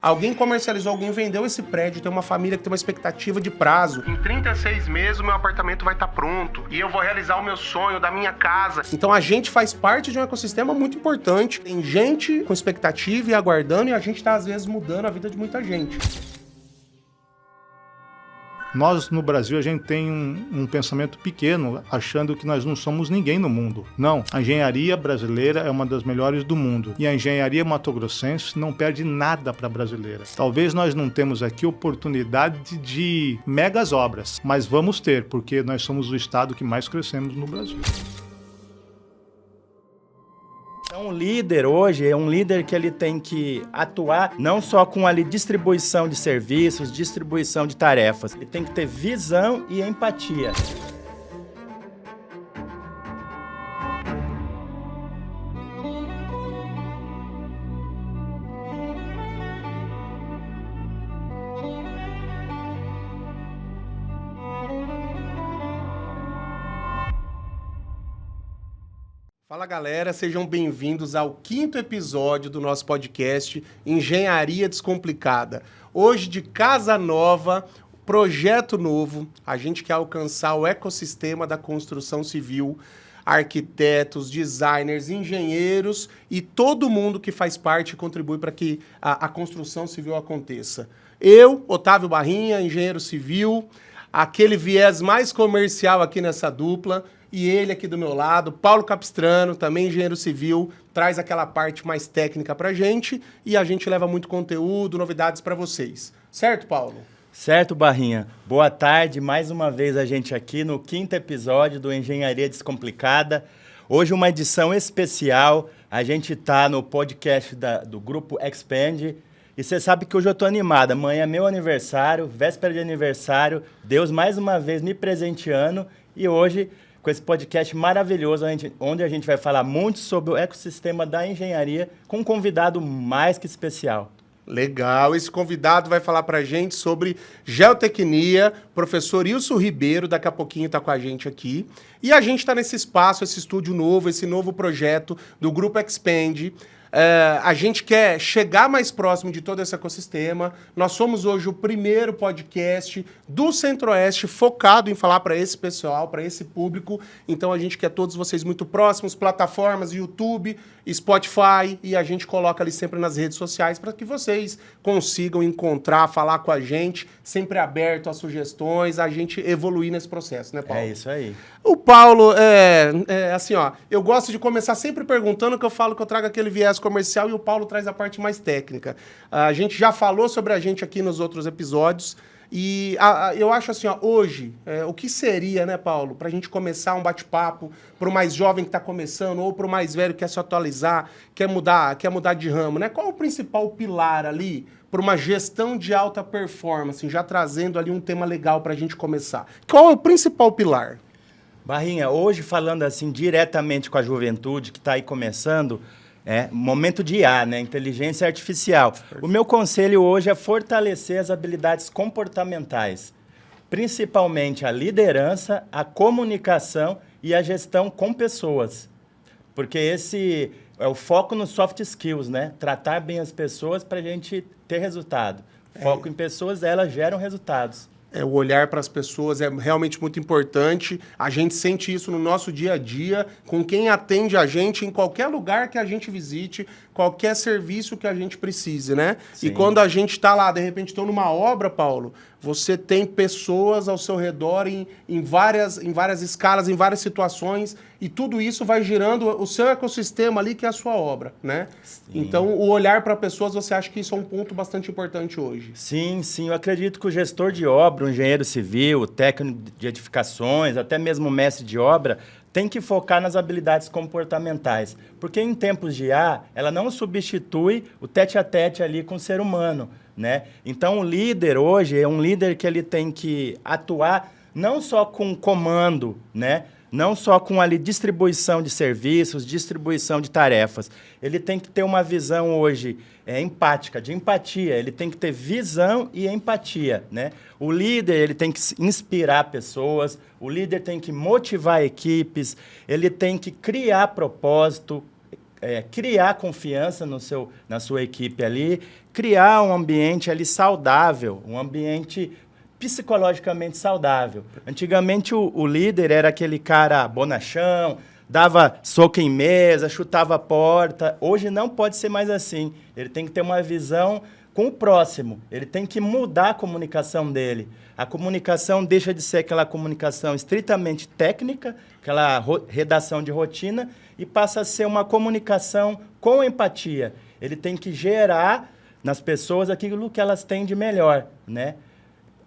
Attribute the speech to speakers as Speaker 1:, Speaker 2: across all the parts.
Speaker 1: Alguém comercializou, alguém vendeu esse prédio, tem uma família que tem uma expectativa de prazo. Em 36 meses o meu apartamento vai estar pronto e eu vou realizar o meu sonho da minha casa. Então a gente faz parte de um ecossistema muito importante. Tem gente com expectativa e aguardando e a gente está às vezes mudando a vida de muita gente.
Speaker 2: Nós, no Brasil, a gente tem um pensamento pequeno, achando que nós não somos ninguém no mundo. Não, a engenharia brasileira é uma das melhores do mundo. E a engenharia mato-grossense não perde nada para a brasileira. Talvez nós não temos aqui oportunidade de megas obras, mas vamos ter, porque nós somos o estado que mais crescemos no Brasil.
Speaker 3: Então, o líder hoje é um líder que ele tem que atuar não só com a distribuição de serviços, distribuição de tarefas. Ele tem que ter visão e empatia.
Speaker 1: Fala galera, sejam bem-vindos ao 5º episódio do nosso podcast Engenharia Descomplicada. Hoje de casa nova, projeto novo, a gente quer alcançar o ecossistema da construção civil, arquitetos, designers, engenheiros e todo mundo que faz parte e contribui para que a construção civil aconteça. Eu, Otávio Barrinha, engenheiro civil, aquele viés mais comercial aqui nessa dupla, e ele aqui do meu lado, Paulo Capistrano, também engenheiro civil, traz aquela parte mais técnica pra gente e a gente leva muito conteúdo, novidades para vocês. Certo, Paulo?
Speaker 3: Certo, Barrinha. Boa tarde, mais uma vez a gente aqui no 5º episódio do Engenharia Descomplicada. Hoje uma edição especial, a gente tá no podcast do Grupo Expand. E você sabe que hoje eu tô animado, amanhã é meu aniversário, véspera de aniversário, Deus mais uma vez me presenteando e hoje com esse podcast maravilhoso, onde a gente vai falar muito sobre o ecossistema da engenharia com um convidado mais que especial.
Speaker 1: Legal, esse convidado vai falar pra gente sobre geotecnia, professor Ilson Ribeiro, daqui a pouquinho está com a gente aqui. E a gente está nesse espaço, esse estúdio novo, esse novo projeto do Grupo Expand. A gente quer chegar mais próximo de todo esse ecossistema. Nós somos hoje o primeiro podcast do Centro-Oeste focado em falar para esse pessoal, para esse público. Então a gente quer todos vocês muito próximos, plataformas, YouTube, Spotify, e a gente coloca ali sempre nas redes sociais para que vocês consigam encontrar, falar com a gente, sempre aberto a sugestões, a gente evoluir nesse processo, né, Paulo?
Speaker 3: É isso aí.
Speaker 1: O Paulo, assim, ó, eu gosto de começar sempre perguntando, que eu falo que eu trago aquele viés comercial e o Paulo traz a parte mais técnica. A gente já falou sobre a gente aqui nos outros episódios e eu acho assim, ó, hoje, o que seria, né, Paulo, para a gente começar um bate-papo para o mais jovem que está começando ou para o mais velho que quer se atualizar, quer mudar de ramo, né? Qual é o principal pilar ali para uma gestão de alta performance, já trazendo ali um tema legal para a gente começar? Qual é o principal pilar?
Speaker 3: Barrinha, hoje falando assim diretamente com a juventude que está aí começando, momento de IA, né? Inteligência artificial. O meu conselho hoje é fortalecer as habilidades comportamentais, principalmente a liderança, a comunicação e a gestão com pessoas. Porque esse é o foco nos soft skills, né? Tratar bem as pessoas para a gente ter resultado. Foco em pessoas, elas geram resultados.
Speaker 1: O olhar para as pessoas é realmente muito importante. A gente sente isso no nosso dia a dia, com quem atende a gente em qualquer lugar que a gente visite, qualquer serviço que a gente precise, né?
Speaker 3: Sim.
Speaker 1: E quando a gente está lá, de repente, estou numa obra, Paulo, você tem pessoas ao seu redor em várias escalas, em várias situações, e tudo isso vai girando o seu ecossistema ali, que é a sua obra, né?
Speaker 3: Sim.
Speaker 1: Então, o olhar para pessoas, você acha que isso é um ponto bastante importante hoje?
Speaker 3: Sim, sim. Eu acredito que o gestor de obra, o engenheiro civil, o técnico de edificações, até mesmo o mestre de obra, tem que focar nas habilidades comportamentais. Porque em tempos de IA, ela não substitui o tete-a-tete ali com o ser humano, né? Então, o líder hoje é um líder que ele tem que atuar não só com comando, né? Não só com a distribuição de serviços, distribuição de tarefas. Ele tem que ter uma visão hoje empática, de empatia. Ele tem que ter visão e empatia, né? O líder ele tem que inspirar pessoas, o líder tem que motivar equipes, ele tem que criar propósito, criar confiança na sua equipe ali, criar um ambiente ali saudável, um ambiente psicologicamente saudável. Antigamente o líder era aquele cara bonachão, dava soco em mesa, chutava a porta. Hoje não pode ser mais assim. Ele tem que ter uma visão com o próximo. Ele tem que mudar a comunicação dele. A comunicação deixa de ser aquela comunicação estritamente técnica, aquela redação de rotina, e passa a ser uma comunicação com empatia. Ele tem que gerar nas pessoas aquilo que elas têm de melhor, né?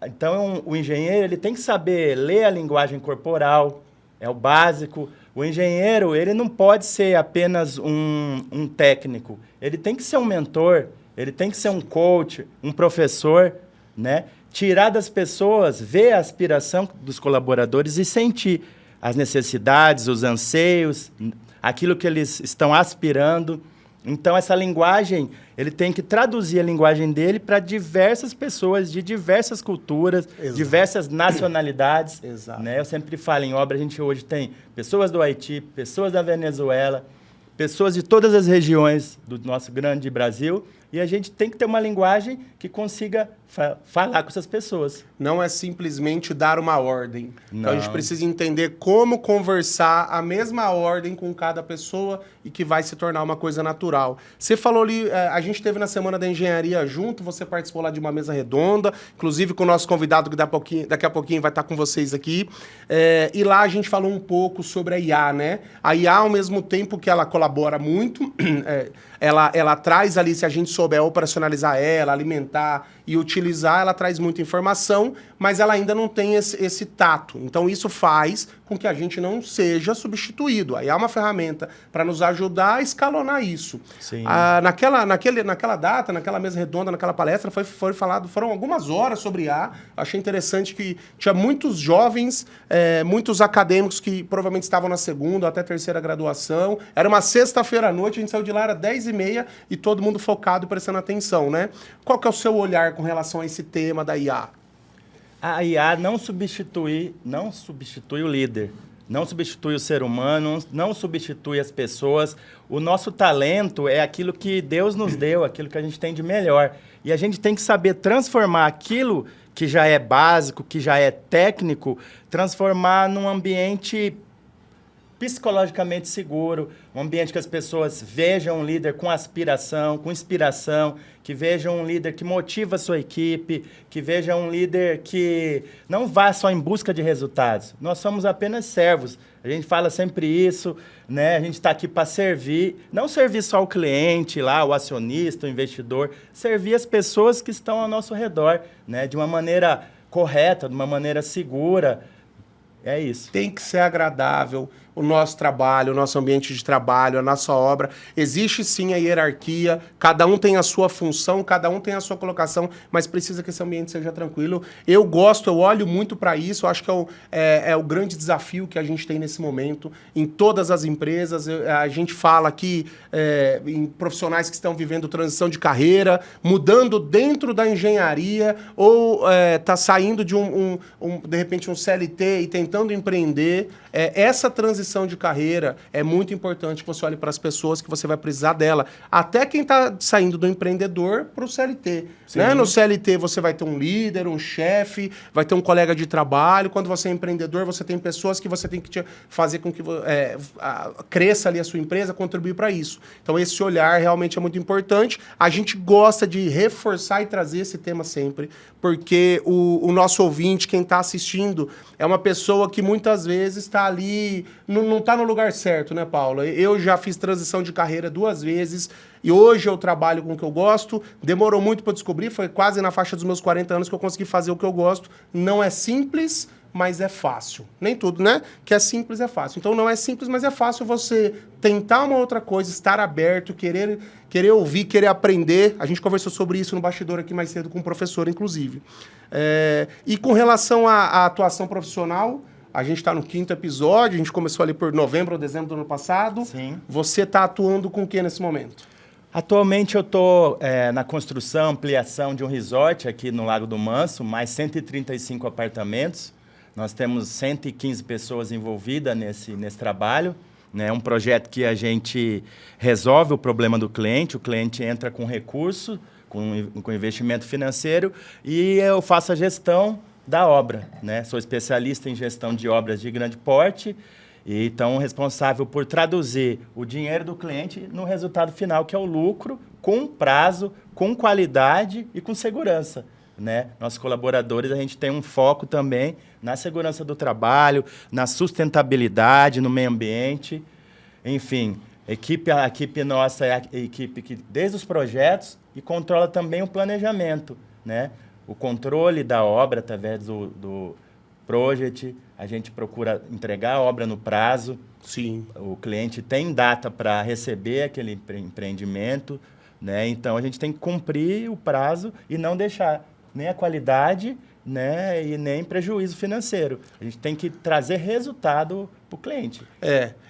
Speaker 3: Então, o engenheiro ele tem que saber ler a linguagem corporal, é o básico. O engenheiro ele não pode ser apenas um técnico, ele tem que ser um mentor, ele tem que ser um coach, um professor, né? Tirar das pessoas, ver a aspiração dos colaboradores e sentir as necessidades, os anseios, aquilo que eles estão aspirando. Então, essa linguagem, ele tem que traduzir a linguagem dele para diversas pessoas, de diversas culturas,
Speaker 1: Exato.
Speaker 3: Diversas nacionalidades.
Speaker 1: Exato.
Speaker 3: Né? Eu sempre falo, em obra, a gente hoje tem pessoas do Haiti, pessoas da Venezuela, pessoas de todas as regiões do nosso grande Brasil, e a gente tem que ter uma linguagem que consiga falar com essas pessoas.
Speaker 1: Não é simplesmente dar uma ordem. Então a gente
Speaker 3: Não.
Speaker 1: precisa entender como conversar a mesma ordem com cada pessoa e que vai se tornar uma coisa natural. Você falou ali, a gente esteve na Semana da Engenharia junto, você participou lá de uma mesa redonda, inclusive com o nosso convidado que daqui a pouquinho vai estar com vocês aqui. E lá a gente falou um pouco sobre a IA, né? A IA, ao mesmo tempo que ela colabora muito, ela traz ali, se a gente souber operacionalizar ela, alimentar e utilizar, ela traz muita informação, mas ela ainda não tem esse tato. Então, isso faz com que a gente não seja substituído. Aí há uma ferramenta para nos ajudar a escalonar isso.
Speaker 3: Sim.
Speaker 1: Naquela data, naquela mesa redonda, naquela palestra, foram algumas horas sobre IA. Achei interessante que tinha muitos jovens, muitos acadêmicos que provavelmente estavam na segunda ou até terceira graduação. Era uma sexta-feira à noite, a gente saiu de lá, era 10h30 e todo mundo focado e prestando atenção, né? Qual que é o seu olhar com relação a esse tema da IA?
Speaker 3: A IA não substitui o líder, não substitui o ser humano, não substitui as pessoas. O nosso talento é aquilo que Deus nos deu, aquilo que a gente tem de melhor. E a gente tem que saber transformar aquilo que já é básico, que já é técnico, transformar num ambiente psicologicamente seguro, um ambiente que as pessoas vejam um líder com aspiração, com inspiração, que vejam um líder que motiva a sua equipe, que vejam um líder que não vá só em busca de resultados. Nós somos apenas servos. A gente fala sempre isso, né? A gente está aqui para servir, não servir só o cliente lá, o acionista, o investidor, servir as pessoas que estão ao nosso redor, né? De uma maneira correta, de uma maneira segura. É isso.
Speaker 1: Tem que ser agradável o nosso trabalho, o nosso ambiente de trabalho, a nossa obra. Existe sim a hierarquia, cada um tem a sua função, cada um tem a sua colocação, mas precisa que esse ambiente seja tranquilo. Eu olho muito para isso, eu acho que é o grande desafio que a gente tem nesse momento em todas as empresas. A gente fala aqui em profissionais que estão vivendo transição de carreira, mudando dentro da engenharia ou tá saindo de de repente um CLT e tentando empreender. Essa transição de carreira é muito importante que você olhe para as pessoas que você vai precisar dela. Até quem está saindo do empreendedor para o CLT. Né? No CLT você vai ter um líder, um chefe, vai ter um colega de trabalho. Quando você é empreendedor, você tem pessoas que você tem que fazer com que cresça ali a sua empresa, contribuir para isso. Então esse olhar realmente é muito importante. A gente gosta de reforçar e trazer esse tema sempre, porque o nosso ouvinte, quem está assistindo, é uma pessoa que muitas vezes está ali, não está no lugar certo, né, Paula? Eu já fiz transição de carreira 2 vezes e hoje eu trabalho com o que eu gosto. Demorou muito para descobrir, foi quase na faixa dos meus 40 anos que eu consegui fazer o que eu gosto. Não é simples, mas é fácil. Nem tudo, né? Que é simples é fácil. Então não é simples, mas é fácil você tentar uma outra coisa, estar aberto, querer ouvir, querer aprender. A gente conversou sobre isso no bastidor aqui mais cedo com um professor, inclusive. E com relação à atuação profissional, a gente está no 5º episódio, a gente começou ali por novembro ou dezembro do ano passado.
Speaker 3: Sim.
Speaker 1: Você está atuando com o que nesse momento?
Speaker 3: Atualmente eu estou na construção, ampliação de um resort aqui no Lago do Manso, mais 135 apartamentos. Nós temos 115 pessoas envolvidas nesse trabalho. né? Um projeto que a gente resolve o problema do cliente, o cliente entra com recurso, com investimento financeiro, e eu faço a gestão da obra, né? Sou especialista em gestão de obras de grande porte, e então responsável por traduzir o dinheiro do cliente no resultado final, que é o lucro, com prazo, com qualidade e com segurança, né? Nossos colaboradores, a gente tem um foco também na segurança do trabalho, na sustentabilidade, no meio ambiente, enfim. A equipe nossa é a equipe que, desde os projetos, e controla também o planejamento, né? O controle da obra através do project, a gente procura entregar a obra no prazo.
Speaker 1: Sim.
Speaker 3: O cliente tem data para receber aquele empreendimento, né? Então, a gente tem que cumprir o prazo e não deixar nem a qualidade, né, e nem prejuízo financeiro. A gente tem que trazer resultado para o cliente.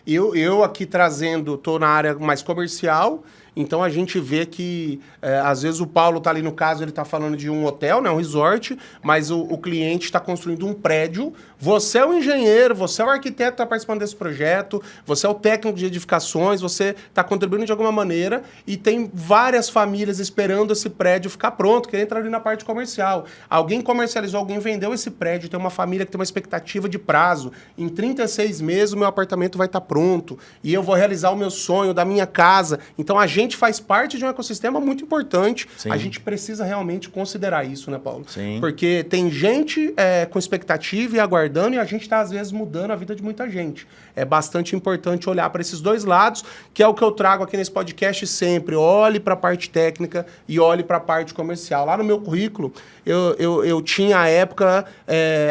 Speaker 1: Eu aqui trazendo, estou na área mais comercial, então a gente vê que, às vezes o Paulo está ali no caso, ele está falando de um hotel, né, um resort, mas o cliente está construindo um prédio, você é o engenheiro, você é o arquiteto que está participando desse projeto, você é o técnico de edificações, você está contribuindo de alguma maneira e tem várias famílias esperando esse prédio ficar pronto, que entra ali na parte comercial. Alguém comercializou, alguém vendeu esse prédio, tem uma família que tem uma expectativa de prazo, em 36 meses o meu apartamento vai estar pronto e eu vou realizar o meu sonho da minha casa. Então a gente faz parte de um ecossistema muito importante.
Speaker 3: Sim.
Speaker 1: A gente precisa realmente considerar isso, né, Paulo?
Speaker 3: Sim.
Speaker 1: Porque tem gente com expectativa e aguardando e a gente está, às vezes, mudando a vida de muita gente. É bastante importante olhar para esses dois lados, que é o que eu trago aqui nesse podcast sempre. Olhe para a parte técnica e olhe para a parte comercial. Lá no meu currículo, eu tinha, à época,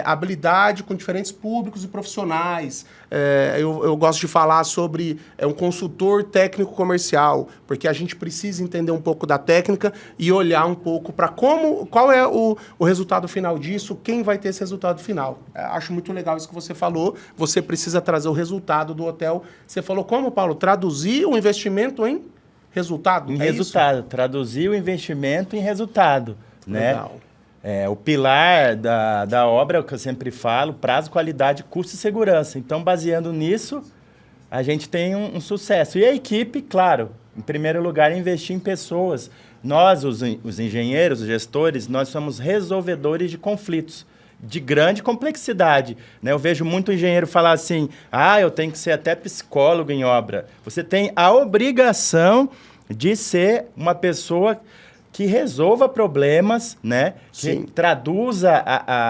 Speaker 1: habilidade com diferentes públicos e profissionais. Eu gosto de falar sobre um consultor técnico comercial, porque a gente precisa entender um pouco da técnica e olhar um pouco para qual é o resultado final disso, quem vai ter esse resultado final. Acho muito legal isso que você falou. Você precisa trazer o resultado do hotel. Você falou como, Paulo? Traduzir o investimento em resultado?
Speaker 3: Em resultado. Isso? Traduzir o investimento em resultado.
Speaker 1: Legal.
Speaker 3: Né? O pilar da obra, é o que eu sempre falo, prazo, qualidade, custo e segurança. Então, baseando nisso, a gente tem um sucesso. E a equipe, claro, em primeiro lugar, investir em pessoas. Nós, os engenheiros, os gestores, nós somos resolvedores de conflitos de grande complexidade, né? Eu vejo muito engenheiro falar assim, eu tenho que ser até psicólogo em obra. Você tem a obrigação de ser uma pessoa que resolva problemas, né?
Speaker 1: Sim.
Speaker 3: Que traduza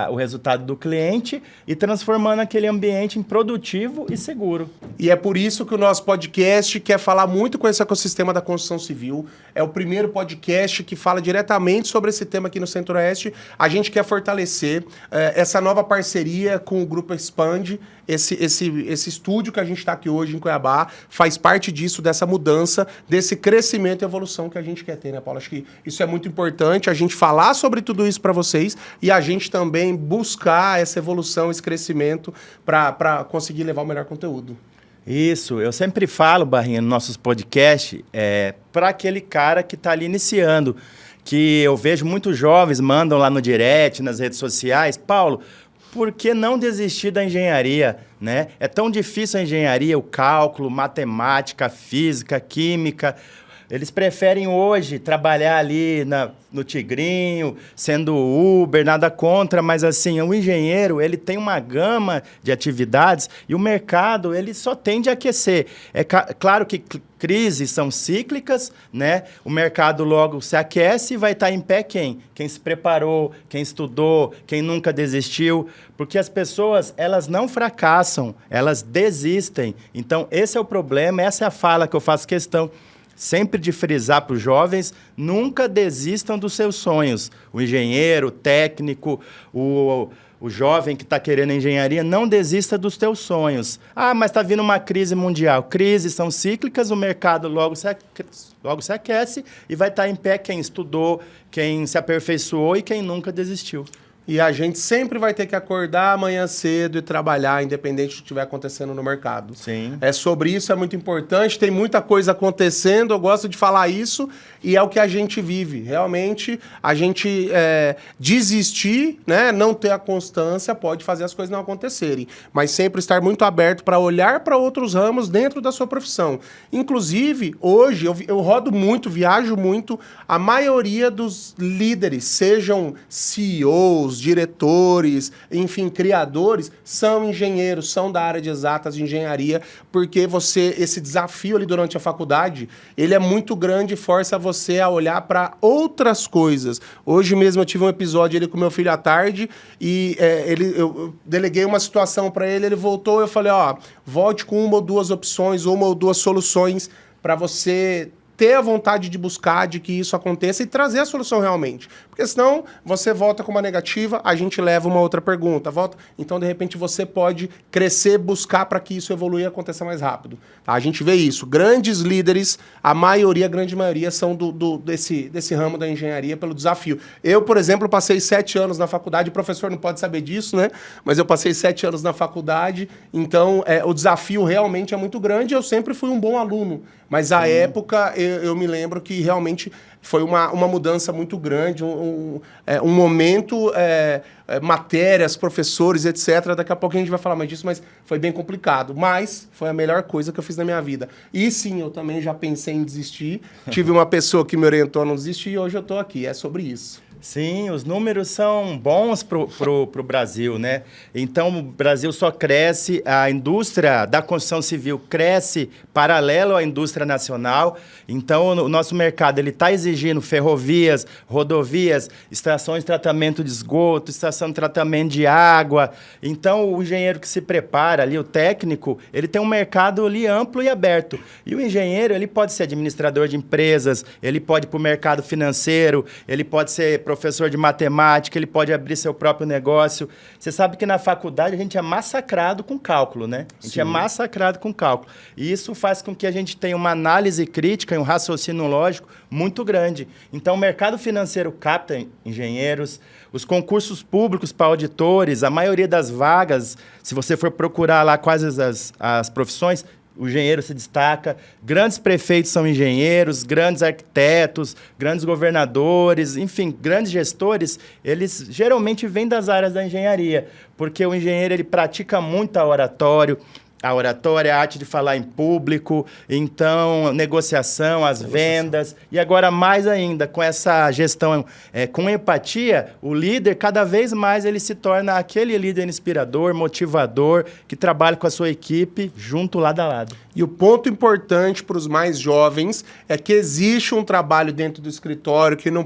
Speaker 3: o resultado do cliente e transformando aquele ambiente em produtivo e seguro.
Speaker 1: E é por isso que o nosso podcast quer falar muito com esse ecossistema da construção civil. É o primeiro podcast que fala diretamente sobre esse tema aqui no Centro-Oeste. A gente quer fortalecer essa nova parceria com o Grupo Expand. Esse estúdio que a gente está aqui hoje em Cuiabá faz parte disso, dessa mudança, desse crescimento e evolução que a gente quer ter, né, Paulo? Acho que isso é muito importante, a gente falar sobre tudo isso para vocês e a gente também buscar essa evolução, esse crescimento para conseguir levar o melhor conteúdo.
Speaker 3: Isso, eu sempre falo, Barrinha, nos nossos podcasts, para aquele cara que está ali iniciando, que eu vejo muitos jovens mandam lá no direct, nas redes sociais, Paulo, por que não desistir da engenharia, né? É tão difícil a engenharia, o cálculo, matemática, física, química. Eles preferem hoje trabalhar ali no Tigrinho, sendo Uber, nada contra, mas assim, o engenheiro, ele tem uma gama de atividades e o mercado, ele só tende a aquecer. É claro que crises são cíclicas, né? O mercado logo se aquece e vai estar em pé quem? Quem se preparou, quem estudou, quem nunca desistiu, porque as pessoas, elas não fracassam, elas desistem. Então, esse é o problema, essa é a fala que eu faço questão sempre de frisar para os jovens, nunca desistam dos seus sonhos. O engenheiro, o técnico, o jovem que está querendo engenharia, não desista dos teus sonhos. Mas está vindo uma crise mundial. Crises são cíclicas, o mercado logo se aquece e vai estar em pé quem estudou, quem se aperfeiçoou e quem nunca desistiu.
Speaker 1: E a gente sempre vai ter que acordar amanhã cedo e trabalhar, independente do que estiver acontecendo no mercado.
Speaker 3: Sim.
Speaker 1: É sobre isso, é muito importante. Tem muita coisa acontecendo, eu gosto de falar isso, e é o que a gente vive. Realmente, a gente desistir, né, não ter a constância, pode fazer as coisas não acontecerem. Mas sempre estar muito aberto para olhar para outros ramos dentro da sua profissão. Inclusive, hoje, eu rodo muito, viajo muito, a maioria dos líderes, sejam CEOs, diretores, enfim, criadores, são engenheiros, são da área de exatas, de engenharia, porque esse desafio ali durante a faculdade, ele é muito grande e força você a olhar para outras coisas. Hoje mesmo eu tive um episódio ali com meu filho à tarde e eu deleguei uma situação para ele, ele voltou, eu falei, volte com uma ou duas opções, uma ou duas soluções para você ter a vontade de buscar, de que isso aconteça e trazer a solução realmente. Porque senão você volta com uma negativa, a gente leva uma outra pergunta. Então, de repente, você pode crescer, buscar para que isso evolua e aconteça mais rápido. Tá? A gente vê isso. Grandes líderes, a grande maioria, são desse ramo da engenharia pelo desafio. Eu, por exemplo, passei 7 anos na faculdade, o professor não pode saber disso, né? Mas eu passei 7 anos na faculdade, então o desafio realmente é muito grande. Eu sempre fui um bom aluno, mas à época eu me lembro que realmente foi uma mudança muito grande, um momento, matérias, professores, etc. Daqui a pouco a gente vai falar mais disso, mas foi bem complicado. Mas foi a melhor coisa que eu fiz na minha vida. E sim, eu também já pensei em desistir. Tive uma pessoa que me orientou a não desistir e hoje eu estou aqui. É sobre isso.
Speaker 3: Sim, os números são bons pro Brasil, né? Então, o Brasil só cresce, a indústria da construção civil cresce paralelo à indústria nacional. Então, o nosso mercado está exigindo ferrovias, rodovias, estações de tratamento de esgoto, estação de tratamento de água. Então, o engenheiro que se prepara ali, o técnico, ele tem um mercado ali amplo e aberto. E o engenheiro, ele pode ser administrador de empresas, ele pode ir para o mercado financeiro, ele pode ser professor de matemática, ele pode abrir seu próprio negócio. Você sabe que na faculdade a gente é massacrado com cálculo, né? A gente é massacrado com cálculo. E isso faz com que a gente tenha uma análise crítica e um raciocínio lógico muito grande. Então, o mercado financeiro capta engenheiros, os concursos públicos para auditores, a maioria das vagas, se você for procurar lá quais as profissões, o engenheiro se destaca, grandes prefeitos são engenheiros, grandes arquitetos, grandes governadores, enfim, grandes gestores, eles geralmente vêm das áreas da engenharia, porque o engenheiro ele pratica muito a oratória, a arte de falar em público, então, negociação, as vendas. E agora, mais ainda, com essa gestão com empatia, o líder, cada vez mais, ele se torna aquele líder inspirador, motivador, que trabalha com a sua equipe junto lado a lado.
Speaker 1: E o ponto importante para os mais jovens é que existe um trabalho dentro do escritório que não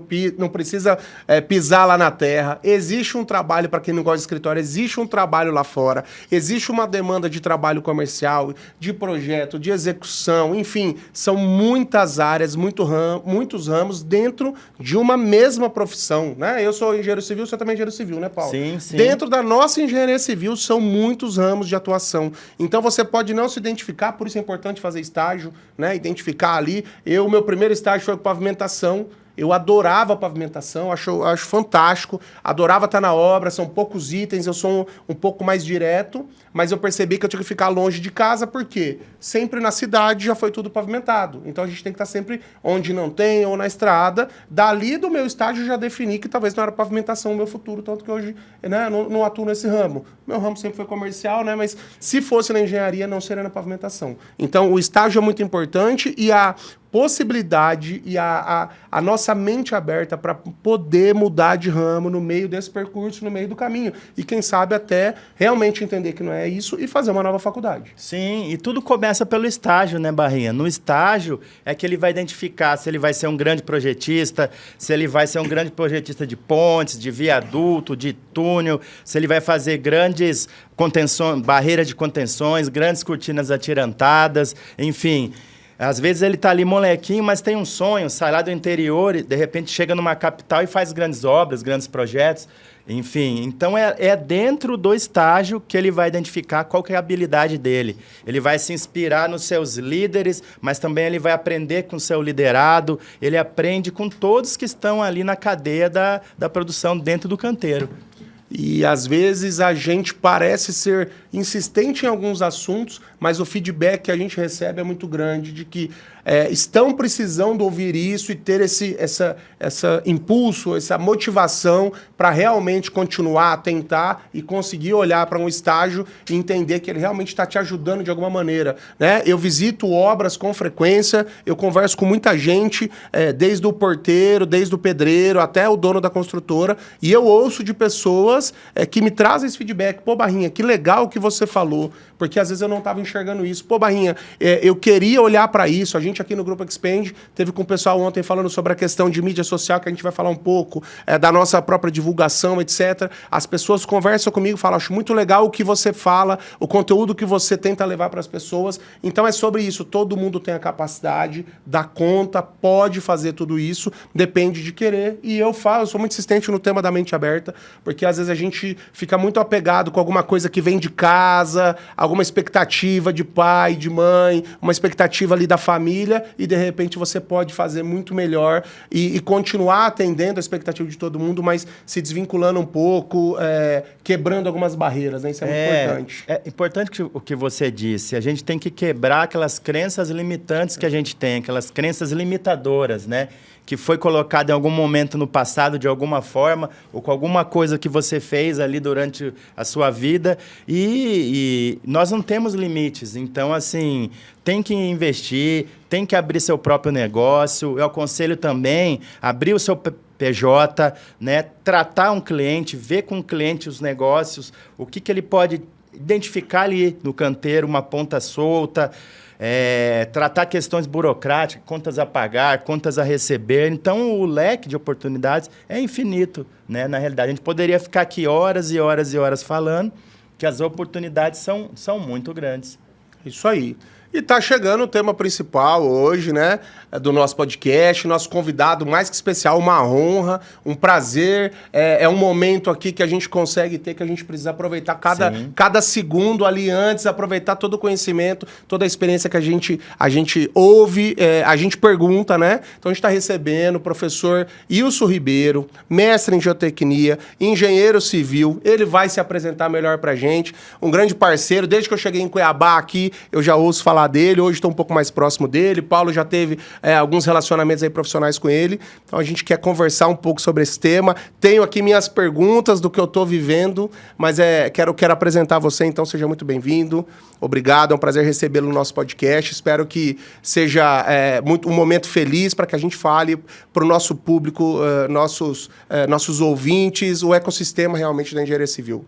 Speaker 1: precisa pisar lá na terra. Existe um trabalho para quem não gosta de escritório, existe um trabalho lá fora. Existe uma demanda de trabalho comercial, de projeto, de execução, enfim, são muitas áreas, muitos ramos dentro de uma mesma profissão, né? Eu sou engenheiro civil, você também é engenheiro civil, né, Paulo?
Speaker 3: Sim, sim.
Speaker 1: Dentro da nossa engenharia civil são muitos ramos de atuação. Então você pode não se identificar, por isso é importante fazer estágio, né? Identificar ali. Meu primeiro estágio foi com pavimentação. Eu adorava a pavimentação, acho fantástico, adorava estar na obra, são poucos itens, eu sou um pouco mais direto, mas eu percebi que eu tinha que ficar longe de casa, porque sempre na cidade já foi tudo pavimentado. Então a gente tem que estar sempre onde não tem, ou na estrada. Dali do meu estágio eu já defini que talvez não era pavimentação o meu futuro, tanto que hoje, né, não atuo nesse ramo. Meu ramo sempre foi comercial, né, mas se fosse na engenharia não seria na pavimentação. Então o estágio é muito importante e a possibilidade e a nossa mente aberta para poder mudar de ramo no meio desse percurso, no meio do caminho. E quem sabe até realmente entender que não é isso e fazer uma nova faculdade.
Speaker 3: Sim, e tudo começa pelo estágio, né, Barrinha? No estágio é que ele vai identificar se ele vai ser um grande projetista, se ele vai ser um grande projetista de pontes, de viaduto, de túnel, se ele vai fazer grandes contenções, barreiras de contenções, grandes cortinas atirantadas, enfim. Às vezes ele está ali molequinho, mas tem um sonho, sai lá do interior e de repente chega numa capital e faz grandes obras, grandes projetos, enfim. Então é dentro do estágio que ele vai identificar qual que é a habilidade dele. Ele vai se inspirar nos seus líderes, mas também ele vai aprender com o seu liderado, ele aprende com todos que estão ali na cadeia da produção dentro do canteiro.
Speaker 1: E às vezes a gente parece ser insistente em alguns assuntos, mas o feedback que a gente recebe é muito grande de que estão precisando ouvir isso e ter esse impulso, essa motivação para realmente continuar a tentar e conseguir olhar para um estágio e entender que ele realmente está te ajudando de alguma maneira, né? Eu visito obras com frequência, eu converso com muita gente, desde o porteiro, desde o pedreiro, até o dono da construtora, e eu ouço de pessoas que me trazem esse feedback. Pô, Barrinha, que legal que você falou, porque às vezes eu não estava enxergando isso. Pô, Barrinha, eu queria olhar para isso. A gente aqui no Grupo Expand teve com o pessoal ontem falando sobre a questão de mídia social, que a gente vai falar um pouco, da nossa própria divulgação, etc. As pessoas conversam comigo e falam, acho muito legal o que você fala, o conteúdo que você tenta levar para as pessoas. Então é sobre isso. Todo mundo tem a capacidade, dá conta, pode fazer tudo isso, depende de querer. E eu sou muito insistente no tema da mente aberta, porque às vezes a gente fica muito apegado com alguma coisa que vem de casa, alguma expectativa de pai, de mãe, uma expectativa ali da família, e de repente você pode fazer muito melhor e continuar atendendo a expectativa de todo mundo, mas se desvinculando um pouco, quebrando algumas barreiras, né? Isso é muito importante.
Speaker 3: É importante o que você disse. A gente tem que quebrar aquelas crenças limitantes que a gente tem, aquelas crenças limitadoras, né? Que foi colocado em algum momento no passado, de alguma forma, ou com alguma coisa que você fez ali durante a sua vida, e nós não temos limites. Então, assim, tem que investir, tem que abrir seu próprio negócio. Eu aconselho também abrir o seu PJ, né? Tratar um cliente, ver com o cliente os negócios, o que ele pode identificar ali no canteiro, uma ponta solta, tratar questões burocráticas, contas a pagar, contas a receber. Então, o leque de oportunidades é infinito, né? Na realidade, a gente poderia ficar aqui horas e horas e horas falando que as oportunidades são muito grandes.
Speaker 1: Isso aí. E tá chegando o tema principal hoje, né, do nosso podcast, nosso convidado mais que especial, uma honra, um prazer, é um momento aqui que a gente consegue ter, que a gente precisa aproveitar cada segundo ali antes, aproveitar todo o conhecimento, toda a experiência que a gente ouve, a gente pergunta, né? Então a gente está recebendo o professor Ilson Ribeiro, mestre em geotecnia, engenheiro civil, ele vai se apresentar melhor pra gente, um grande parceiro, desde que eu cheguei em Cuiabá aqui, eu já ouço falar dele, hoje estou um pouco mais próximo dele, Paulo já teve alguns relacionamentos aí profissionais com ele, então a gente quer conversar um pouco sobre esse tema. Tenho aqui minhas perguntas do que eu estou vivendo, mas quero apresentar você, então seja muito bem-vindo, obrigado, é um prazer recebê-lo no nosso podcast, espero que seja um momento feliz para que a gente fale para o nosso público, nossos ouvintes, o ecossistema realmente da engenharia civil.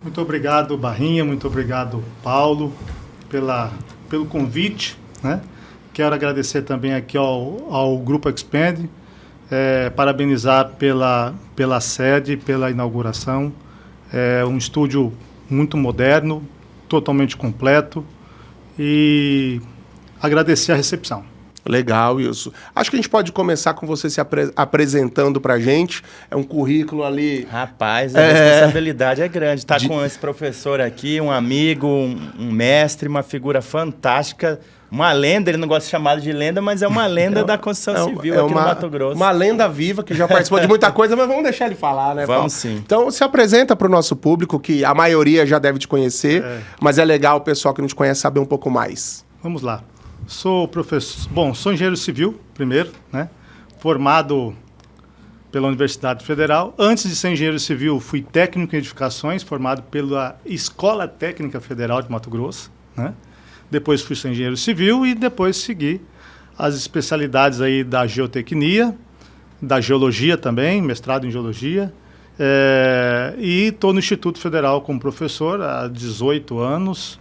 Speaker 2: Muito obrigado, Barrinha, muito obrigado, Paulo, pelo convite, né? Quero agradecer também aqui ao Grupo Expand, parabenizar pela sede, pela inauguração. É um estúdio muito moderno, totalmente completo, e agradecer a recepção.
Speaker 1: Legal, Wilson. Acho que a gente pode começar com você se apresentando pra gente. É um currículo ali...
Speaker 3: Rapaz, a responsabilidade é grande. Estar com esse professor aqui, um amigo, um mestre, uma figura fantástica, uma lenda, ele não gosta de chamar de lenda, mas é uma lenda da construção civil aqui no Mato Grosso.
Speaker 1: Uma lenda viva, que já participou de muita coisa, mas vamos deixar ele falar, né, Paulo?
Speaker 3: Vamos sim.
Speaker 1: Então, se apresenta para o nosso público, que a maioria já deve te conhecer, mas é legal o pessoal que não te conhece saber um pouco mais.
Speaker 2: Vamos lá. Sou engenheiro civil, primeiro, né? Formado pela Universidade Federal. Antes de ser engenheiro civil, fui técnico em edificações, formado pela Escola Técnica Federal de Mato Grosso, né? Depois fui ser engenheiro civil e depois segui as especialidades aí da geotecnia, da geologia também, mestrado em geologia. E estou no Instituto Federal como professor há 18 anos,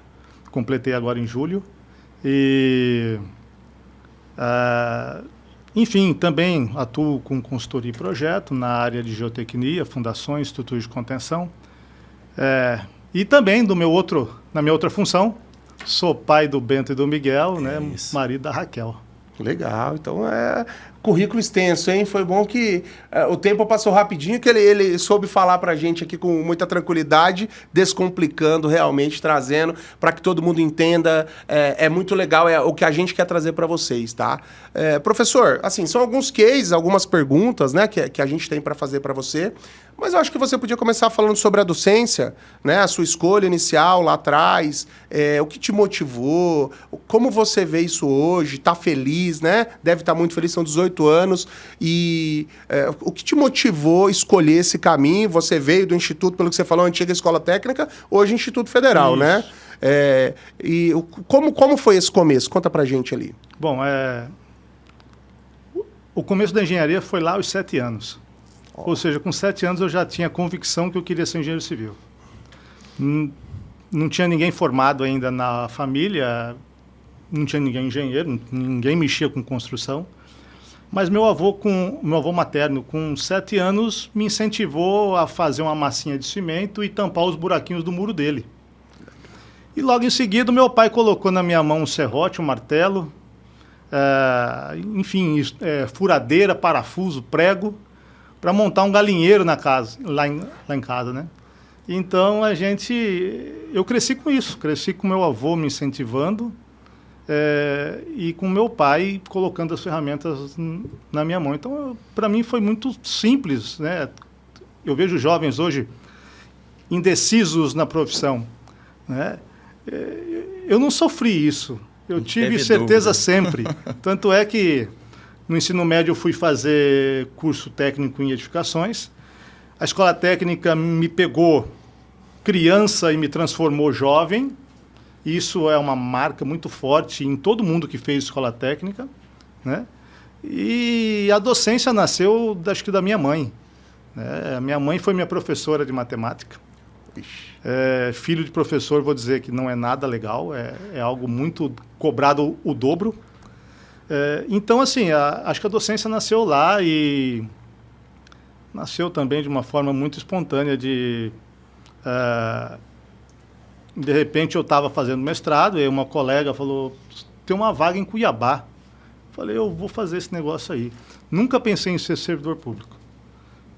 Speaker 2: completei agora em julho. Enfim, também atuo com consultoria e projeto na área de geotecnia, fundações, estruturas de contenção. E também na minha outra função, sou pai do Bento e do Miguel, né, marido da Raquel.
Speaker 1: Legal, então Currículo extenso, hein? Foi bom que o tempo passou rapidinho, que ele soube falar pra gente aqui com muita tranquilidade, descomplicando realmente, trazendo para que todo mundo entenda. É muito legal, é o que a gente quer trazer para vocês, tá? Professor, assim, são alguns cases, algumas perguntas, né, que a gente tem para fazer para você, mas eu acho que você podia começar falando sobre a docência, né? A sua escolha inicial lá atrás, o que te motivou, como você vê isso hoje, tá feliz, né? Deve estar muito feliz, são 18 anos. E o que te motivou a escolher esse caminho? Você veio do Instituto, pelo que você falou, antiga Escola Técnica, hoje Instituto Federal, isso, né? E como foi esse começo? Conta pra gente ali.
Speaker 2: Bom, o começo da engenharia foi lá aos 7 anos. Ou seja, com 7 anos eu já tinha convicção que eu queria ser engenheiro civil. Não tinha ninguém formado ainda na família, não tinha ninguém engenheiro, ninguém mexia com construção. Mas meu avô materno, com 7 anos, me incentivou a fazer uma massinha de cimento e tampar os buraquinhos do muro dele. E logo em seguida, meu pai colocou na minha mão um serrote, um martelo, enfim, furadeira, parafuso, prego, para montar um galinheiro na casa, lá em casa, né? Então eu cresci com isso, cresci com meu avô me incentivando e com meu pai colocando as ferramentas na minha mão. Então, para mim foi muito simples, né? Eu vejo jovens hoje indecisos na profissão, né? Eu não sofri isso, eu tive certeza sempre. Tanto é que no ensino médio eu fui fazer curso técnico em edificações. A escola técnica me pegou criança e me transformou jovem. Isso é uma marca muito forte em todo mundo que fez escola técnica, né? E a docência nasceu, acho que da minha mãe, né? A minha mãe foi minha professora de matemática. Filho de professor, vou dizer que não é nada legal, é algo muito cobrado o dobro. Então, assim, acho que a docência nasceu lá e nasceu também de uma forma muito espontânea de repente eu estava fazendo mestrado e uma colega falou, tem uma vaga em Cuiabá. Falei, eu vou fazer esse negócio aí. Nunca pensei em ser servidor público,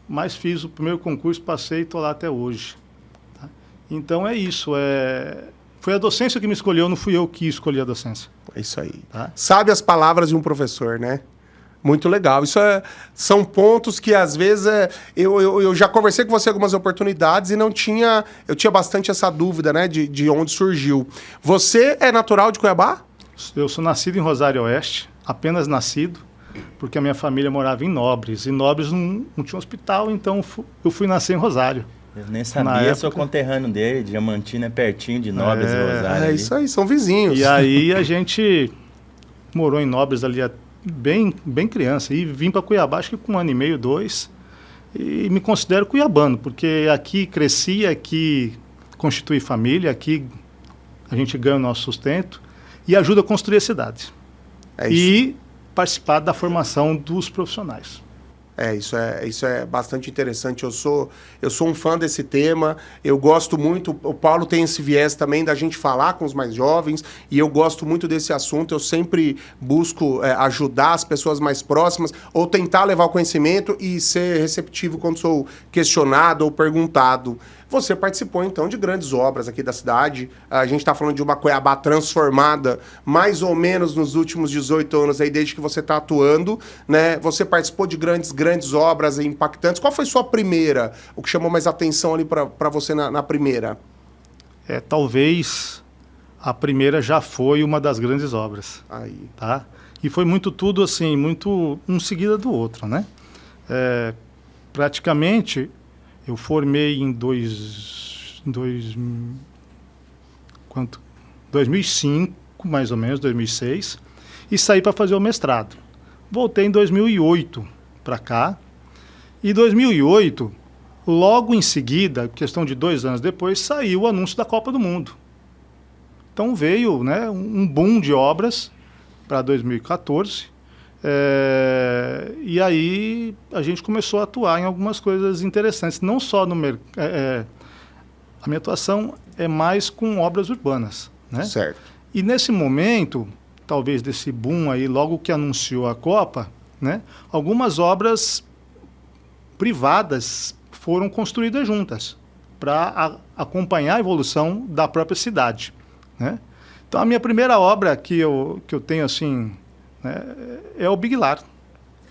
Speaker 2: mas fiz o primeiro concurso, passei e estou lá até hoje. Tá? Então é isso, foi a docência que me escolheu, não fui eu que escolhi a docência.
Speaker 1: É isso aí.
Speaker 2: Tá?
Speaker 1: Sabe as palavras de um professor, né? Muito legal. Isso são pontos que, às vezes, eu já conversei com você algumas oportunidades e eu tinha bastante essa dúvida, né, de onde surgiu. Você é natural de Cuiabá?
Speaker 2: Eu sou nascido em Rosário Oeste, apenas nascido, porque a minha família morava em Nobres. E Nobres não tinha hospital, então eu fui nascer em Rosário.
Speaker 3: Eu nem sabia, sou conterrâneo dele, Diamantina é pertinho de Nobres e Rosário.
Speaker 1: É isso aí, são vizinhos.
Speaker 2: E aí a gente morou em Nobres ali bem criança, e vim para Cuiabá, acho que com 1 ano e meio, 2, e me considero cuiabano, porque aqui cresci, aqui constitui família, aqui a gente ganha o nosso sustento e ajuda a construir a cidade. E participar da formação dos profissionais.
Speaker 1: Isso é bastante interessante. Eu sou um fã desse tema, eu gosto muito, o Paulo tem esse viés também da gente falar com os mais jovens, e eu gosto muito desse assunto, eu sempre busco ajudar as pessoas mais próximas, ou tentar levar o conhecimento e ser receptivo quando sou questionado ou perguntado. Você participou, então, de grandes obras aqui da cidade. A gente está falando de uma Cuiabá transformada, mais ou menos nos últimos 18 anos, aí, desde que você está atuando, né? Você participou de grandes obras impactantes. Qual foi sua primeira? O que chamou mais atenção ali para você na primeira?
Speaker 2: Talvez a primeira já foi uma das grandes obras.
Speaker 1: Aí.
Speaker 2: Tá? E foi muito tudo assim, muito um seguida do outro, né? Praticamente... Eu formei em 2005, mais ou menos, 2006, e saí para fazer o mestrado. Voltei em 2008 para cá, e em 2008, logo em seguida, questão de 2 anos depois, saiu o anúncio da Copa do Mundo. Então veio, né, um boom de obras para 2014, e aí a gente começou a atuar em algumas coisas interessantes, não só no mercado. A minha atuação é mais com obras urbanas, né?
Speaker 1: Certo.
Speaker 2: E nesse momento, talvez desse boom aí, logo que anunciou a Copa, né? Algumas obras privadas foram construídas juntas para acompanhar a evolução da própria cidade, né? Então, a minha primeira obra que eu tenho, assim, né, é o Big Lar.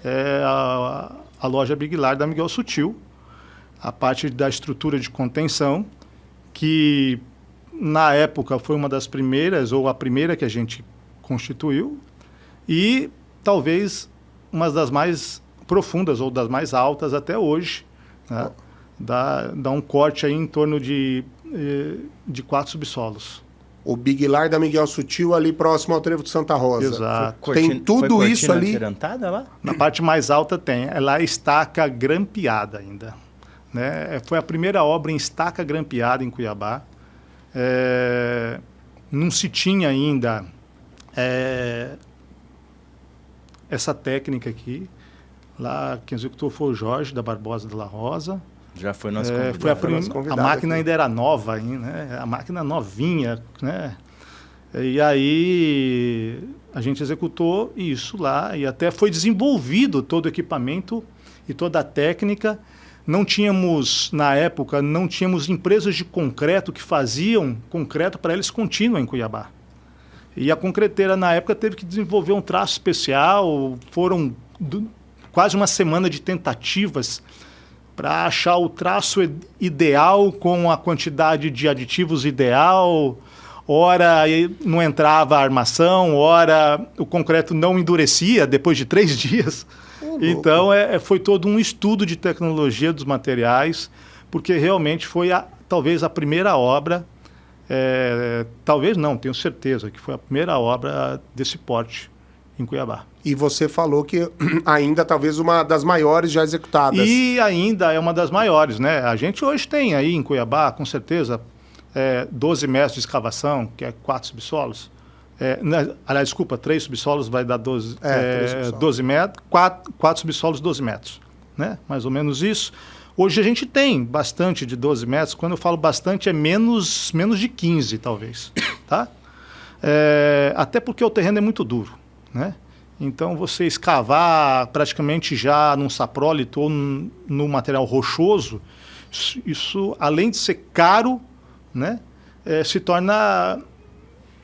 Speaker 2: É a loja Big Lar da Miguel Sutil, a parte da estrutura de contenção, que na época foi uma das primeiras, ou a primeira que a gente constituiu, e talvez uma das mais profundas ou das mais altas até hoje, né? Dá um corte aí em torno de 4 subsolos.
Speaker 1: O Big Lar da Miguel Sutil, ali próximo ao Trevo de Santa Rosa.
Speaker 2: Exato.
Speaker 1: Tem tudo isso ali.
Speaker 3: Atirantada lá?
Speaker 2: Na parte mais alta tem. Ela é estaca grampeada ainda, né? Foi a primeira obra em estaca grampeada em Cuiabá. Não se tinha ainda essa técnica aqui. Lá quem executou foi o Jorge da Barbosa de la Rosa.
Speaker 3: Já foi nosso
Speaker 2: A máquina ainda era nova, ainda, né? A máquina novinha, né? E aí a gente executou isso lá e até foi desenvolvido todo o equipamento e toda a técnica. Não tínhamos, na época, empresas de concreto que faziam concreto para eles contínuo em Cuiabá. E a concreteira, na época, teve que desenvolver um traço especial. Foram quase uma semana de tentativas para achar o traço ideal com a quantidade de aditivos ideal. Ora não entrava a armação, ora o concreto não endurecia depois de 3 dias. Então foi todo um estudo de tecnologia dos materiais, porque realmente foi talvez a primeira obra, talvez não, tenho certeza que foi a primeira obra desse porte em Cuiabá.
Speaker 1: E você falou que ainda talvez uma das maiores já executadas.
Speaker 2: E ainda é uma das maiores, né? A gente hoje tem aí em Cuiabá, com certeza, 12 metros de escavação, que é 4 subsolos. Aliás, desculpa, 3 subsolos vai dar 12, 12 metros, 4 subsolos, 12 metros, né? Mais ou menos isso. Hoje a gente tem bastante de 12 metros. Quando eu falo bastante, é menos de 15, talvez, tá? Até porque o terreno é muito duro, né? Então, você escavar praticamente já num saprólito ou no material rochoso, isso, além de ser caro, né, se torna...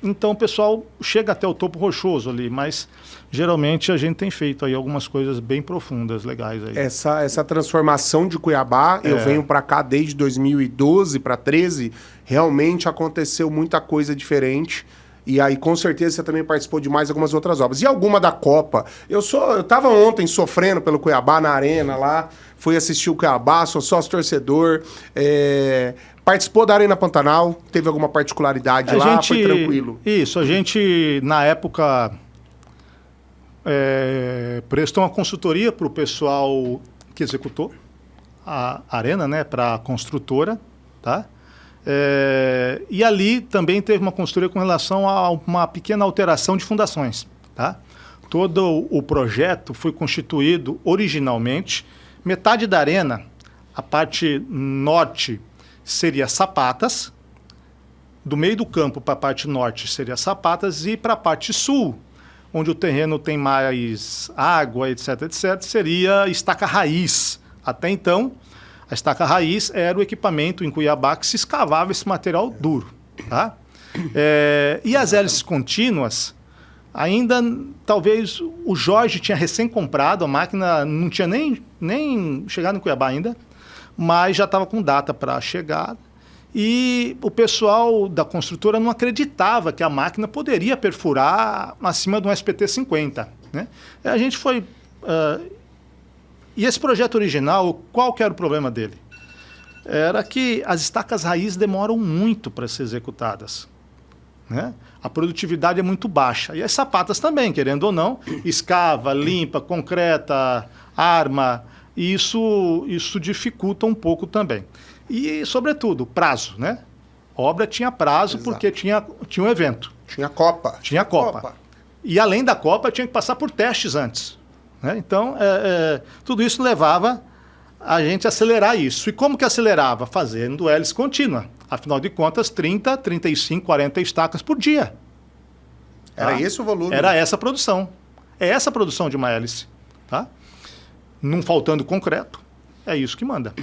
Speaker 2: Então, o pessoal chega até o topo rochoso ali, mas geralmente a gente tem feito aí algumas coisas bem profundas, legais aí.
Speaker 1: Essa transformação de Cuiabá, eu venho para cá desde 2012 para 13, realmente aconteceu muita coisa diferente. E aí, com certeza, você também participou de mais algumas outras obras. E alguma da Copa? Eu estava ontem sofrendo pelo Cuiabá na arena lá, fui assistir o Cuiabá, sou sócio torcedor. Participou da Arena Pantanal? Teve alguma particularidade lá? Foi tranquilo?
Speaker 2: Isso, a gente, na época, prestou uma consultoria para o pessoal que executou a arena, né, para a construtora, tá? E ali também teve uma consultoria com relação a uma pequena alteração de fundações, tá? Todo o projeto foi constituído originalmente, metade da arena, a parte norte seria sapatas, do meio do campo para a parte norte seria sapatas e para a parte sul, onde o terreno tem mais água, etc., seria estaca raiz. Até então, a estaca raiz era o equipamento em Cuiabá que se escavava esse material duro, tá? E as hélices contínuas, ainda talvez o Jorge tinha recém comprado, a máquina não tinha nem chegado em Cuiabá ainda, mas já estava com data para chegar. E o pessoal da construtora não acreditava que a máquina poderia perfurar acima de um SPT-50, né? A gente foi... E esse projeto original, qual que era o problema dele? Era que as estacas raiz demoram muito para ser executadas, né? A produtividade é muito baixa. E as sapatas também, querendo ou não, escava, limpa, concreta, arma, e isso dificulta um pouco também. E, sobretudo, prazo, né? A obra tinha prazo. Exato. Porque tinha um evento.
Speaker 1: Tinha Copa.
Speaker 2: Tinha Copa. E, além da Copa, tinha que passar por testes antes, né? Então, tudo isso levava a gente a acelerar isso. E como que acelerava? Fazendo hélice contínua. Afinal de contas, 30, 35, 40 estacas por dia.
Speaker 1: Era esse o volume?
Speaker 2: Era essa a produção. É essa a produção de uma hélice. tá? Não faltando concreto, é isso que manda.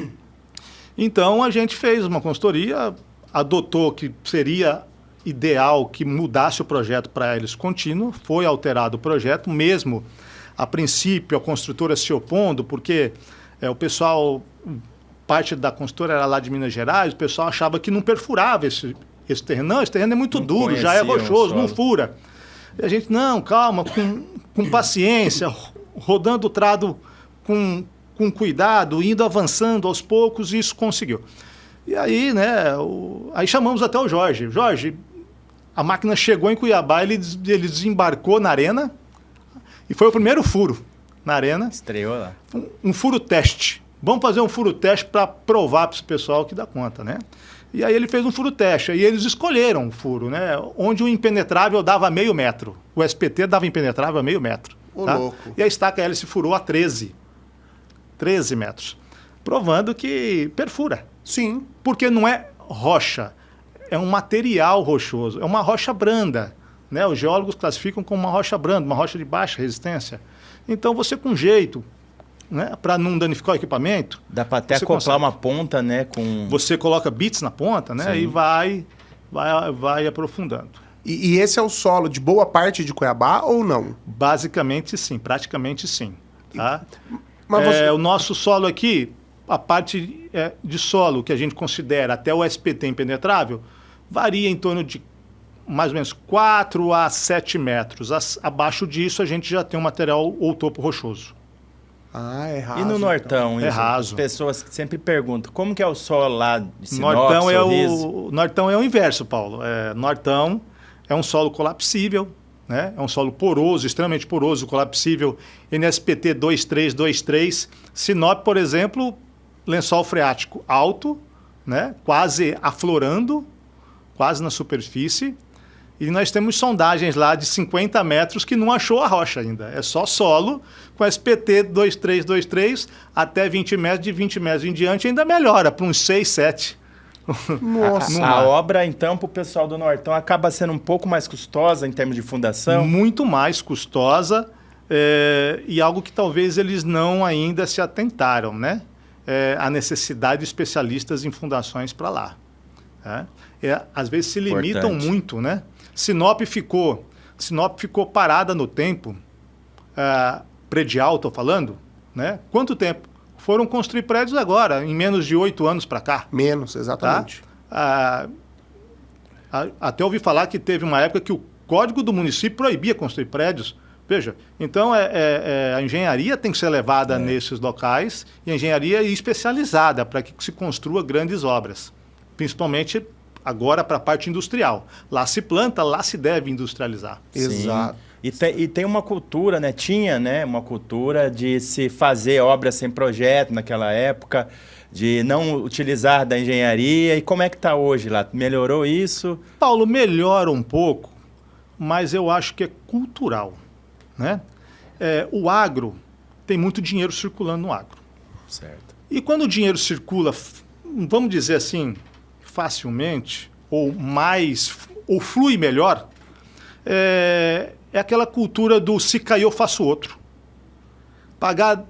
Speaker 2: Então, a gente fez uma consultoria, adotou que seria ideal que mudasse o projeto para hélice contínua, foi alterado o projeto, mesmo a princípio a construtora se opondo, porque o pessoal, parte da construtora era lá de Minas Gerais, o pessoal achava que não perfurava esse terreno. Não, esse terreno é muito duro, já é rochoso, não fura. E a gente, não, calma, com paciência, rodando o trado com cuidado, indo avançando aos poucos, e isso conseguiu. E aí, né, aí chamamos até o Jorge. Jorge, a máquina chegou em Cuiabá, ele desembarcou na arena e foi o primeiro furo na arena.
Speaker 3: Estreou lá.
Speaker 2: Um furo teste. Vamos fazer um furo teste para provar para esse pessoal que dá conta, né? E aí ele fez um furo teste, e eles escolheram o furo, né? Onde o impenetrável dava meio metro. O SPT dava impenetrável a meio metro. Tá?
Speaker 1: Louco.
Speaker 2: E a estaca hélice furou a 13 metros. Provando que perfura.
Speaker 1: Sim.
Speaker 2: Porque não é rocha, é um material rochoso, é uma rocha branda, né? Os geólogos classificam como uma rocha branda, uma rocha de baixa resistência. Então você com jeito, né, para não danificar o equipamento...
Speaker 3: Dá para até acoplar uma ponta, né?
Speaker 2: Você coloca bits na ponta, né?
Speaker 3: Sim.
Speaker 2: E vai aprofundando.
Speaker 1: E esse é o solo de boa parte de Cuiabá ou não?
Speaker 2: Basicamente sim, praticamente sim. Tá?
Speaker 1: Mas
Speaker 2: O nosso solo aqui, a parte de solo que a gente considera até o SPT impenetrável, varia em torno de mais ou menos 4 a 7 metros. Abaixo disso a gente já tem um material ou topo rochoso.
Speaker 1: Ah, é raso.
Speaker 3: E no Nortão?
Speaker 2: Então. É raso.
Speaker 3: As pessoas sempre perguntam, como que é o solo lá de Sinop,
Speaker 2: Nortão é o inverso, Paulo. Nortão é um solo colapsível, né? É um solo poroso, extremamente poroso, colapsível, NSPT 2323. Sinop, por exemplo, lençol freático alto, né? Quase aflorando, quase na superfície. E nós temos sondagens lá de 50 metros que não achou a rocha ainda. É só solo, com SPT 2323 até 20 metros, de 20 metros em diante ainda melhora, para uns 6, 7.
Speaker 1: Nossa.
Speaker 3: A obra, então, para o pessoal do Nortão, acaba sendo um pouco mais custosa em termos de fundação?
Speaker 2: Muito mais custosa e algo que talvez eles não ainda se atentaram, né? A necessidade de especialistas em fundações para lá. Às vezes se limitam muito, né? Sinop ficou parada no tempo, predial, estou falando, né? Quanto tempo? Foram construir prédios agora, em menos de 8 anos para cá.
Speaker 1: Menos, exatamente.
Speaker 2: Tá? Até ouvi falar que teve uma época que o código do município proibia construir prédios. Veja, então a engenharia tem que ser levada nesses locais, e a engenharia é especializada para que se construa grandes obras, principalmente agora para a parte industrial. Lá se planta, lá se deve industrializar.
Speaker 1: Exato.
Speaker 3: E tem uma cultura, né? Tinha, né, uma cultura de se fazer obras sem projeto naquela época, de não utilizar da engenharia. E como é que está hoje lá? Melhorou isso?
Speaker 2: Paulo, melhora um pouco, mas eu acho que é cultural, né? O agro, tem muito dinheiro circulando no agro.
Speaker 3: Certo.
Speaker 2: E quando o dinheiro circula, vamos dizer assim, facilmente, ou flui melhor, é aquela cultura do se cair eu faço outro. Pagar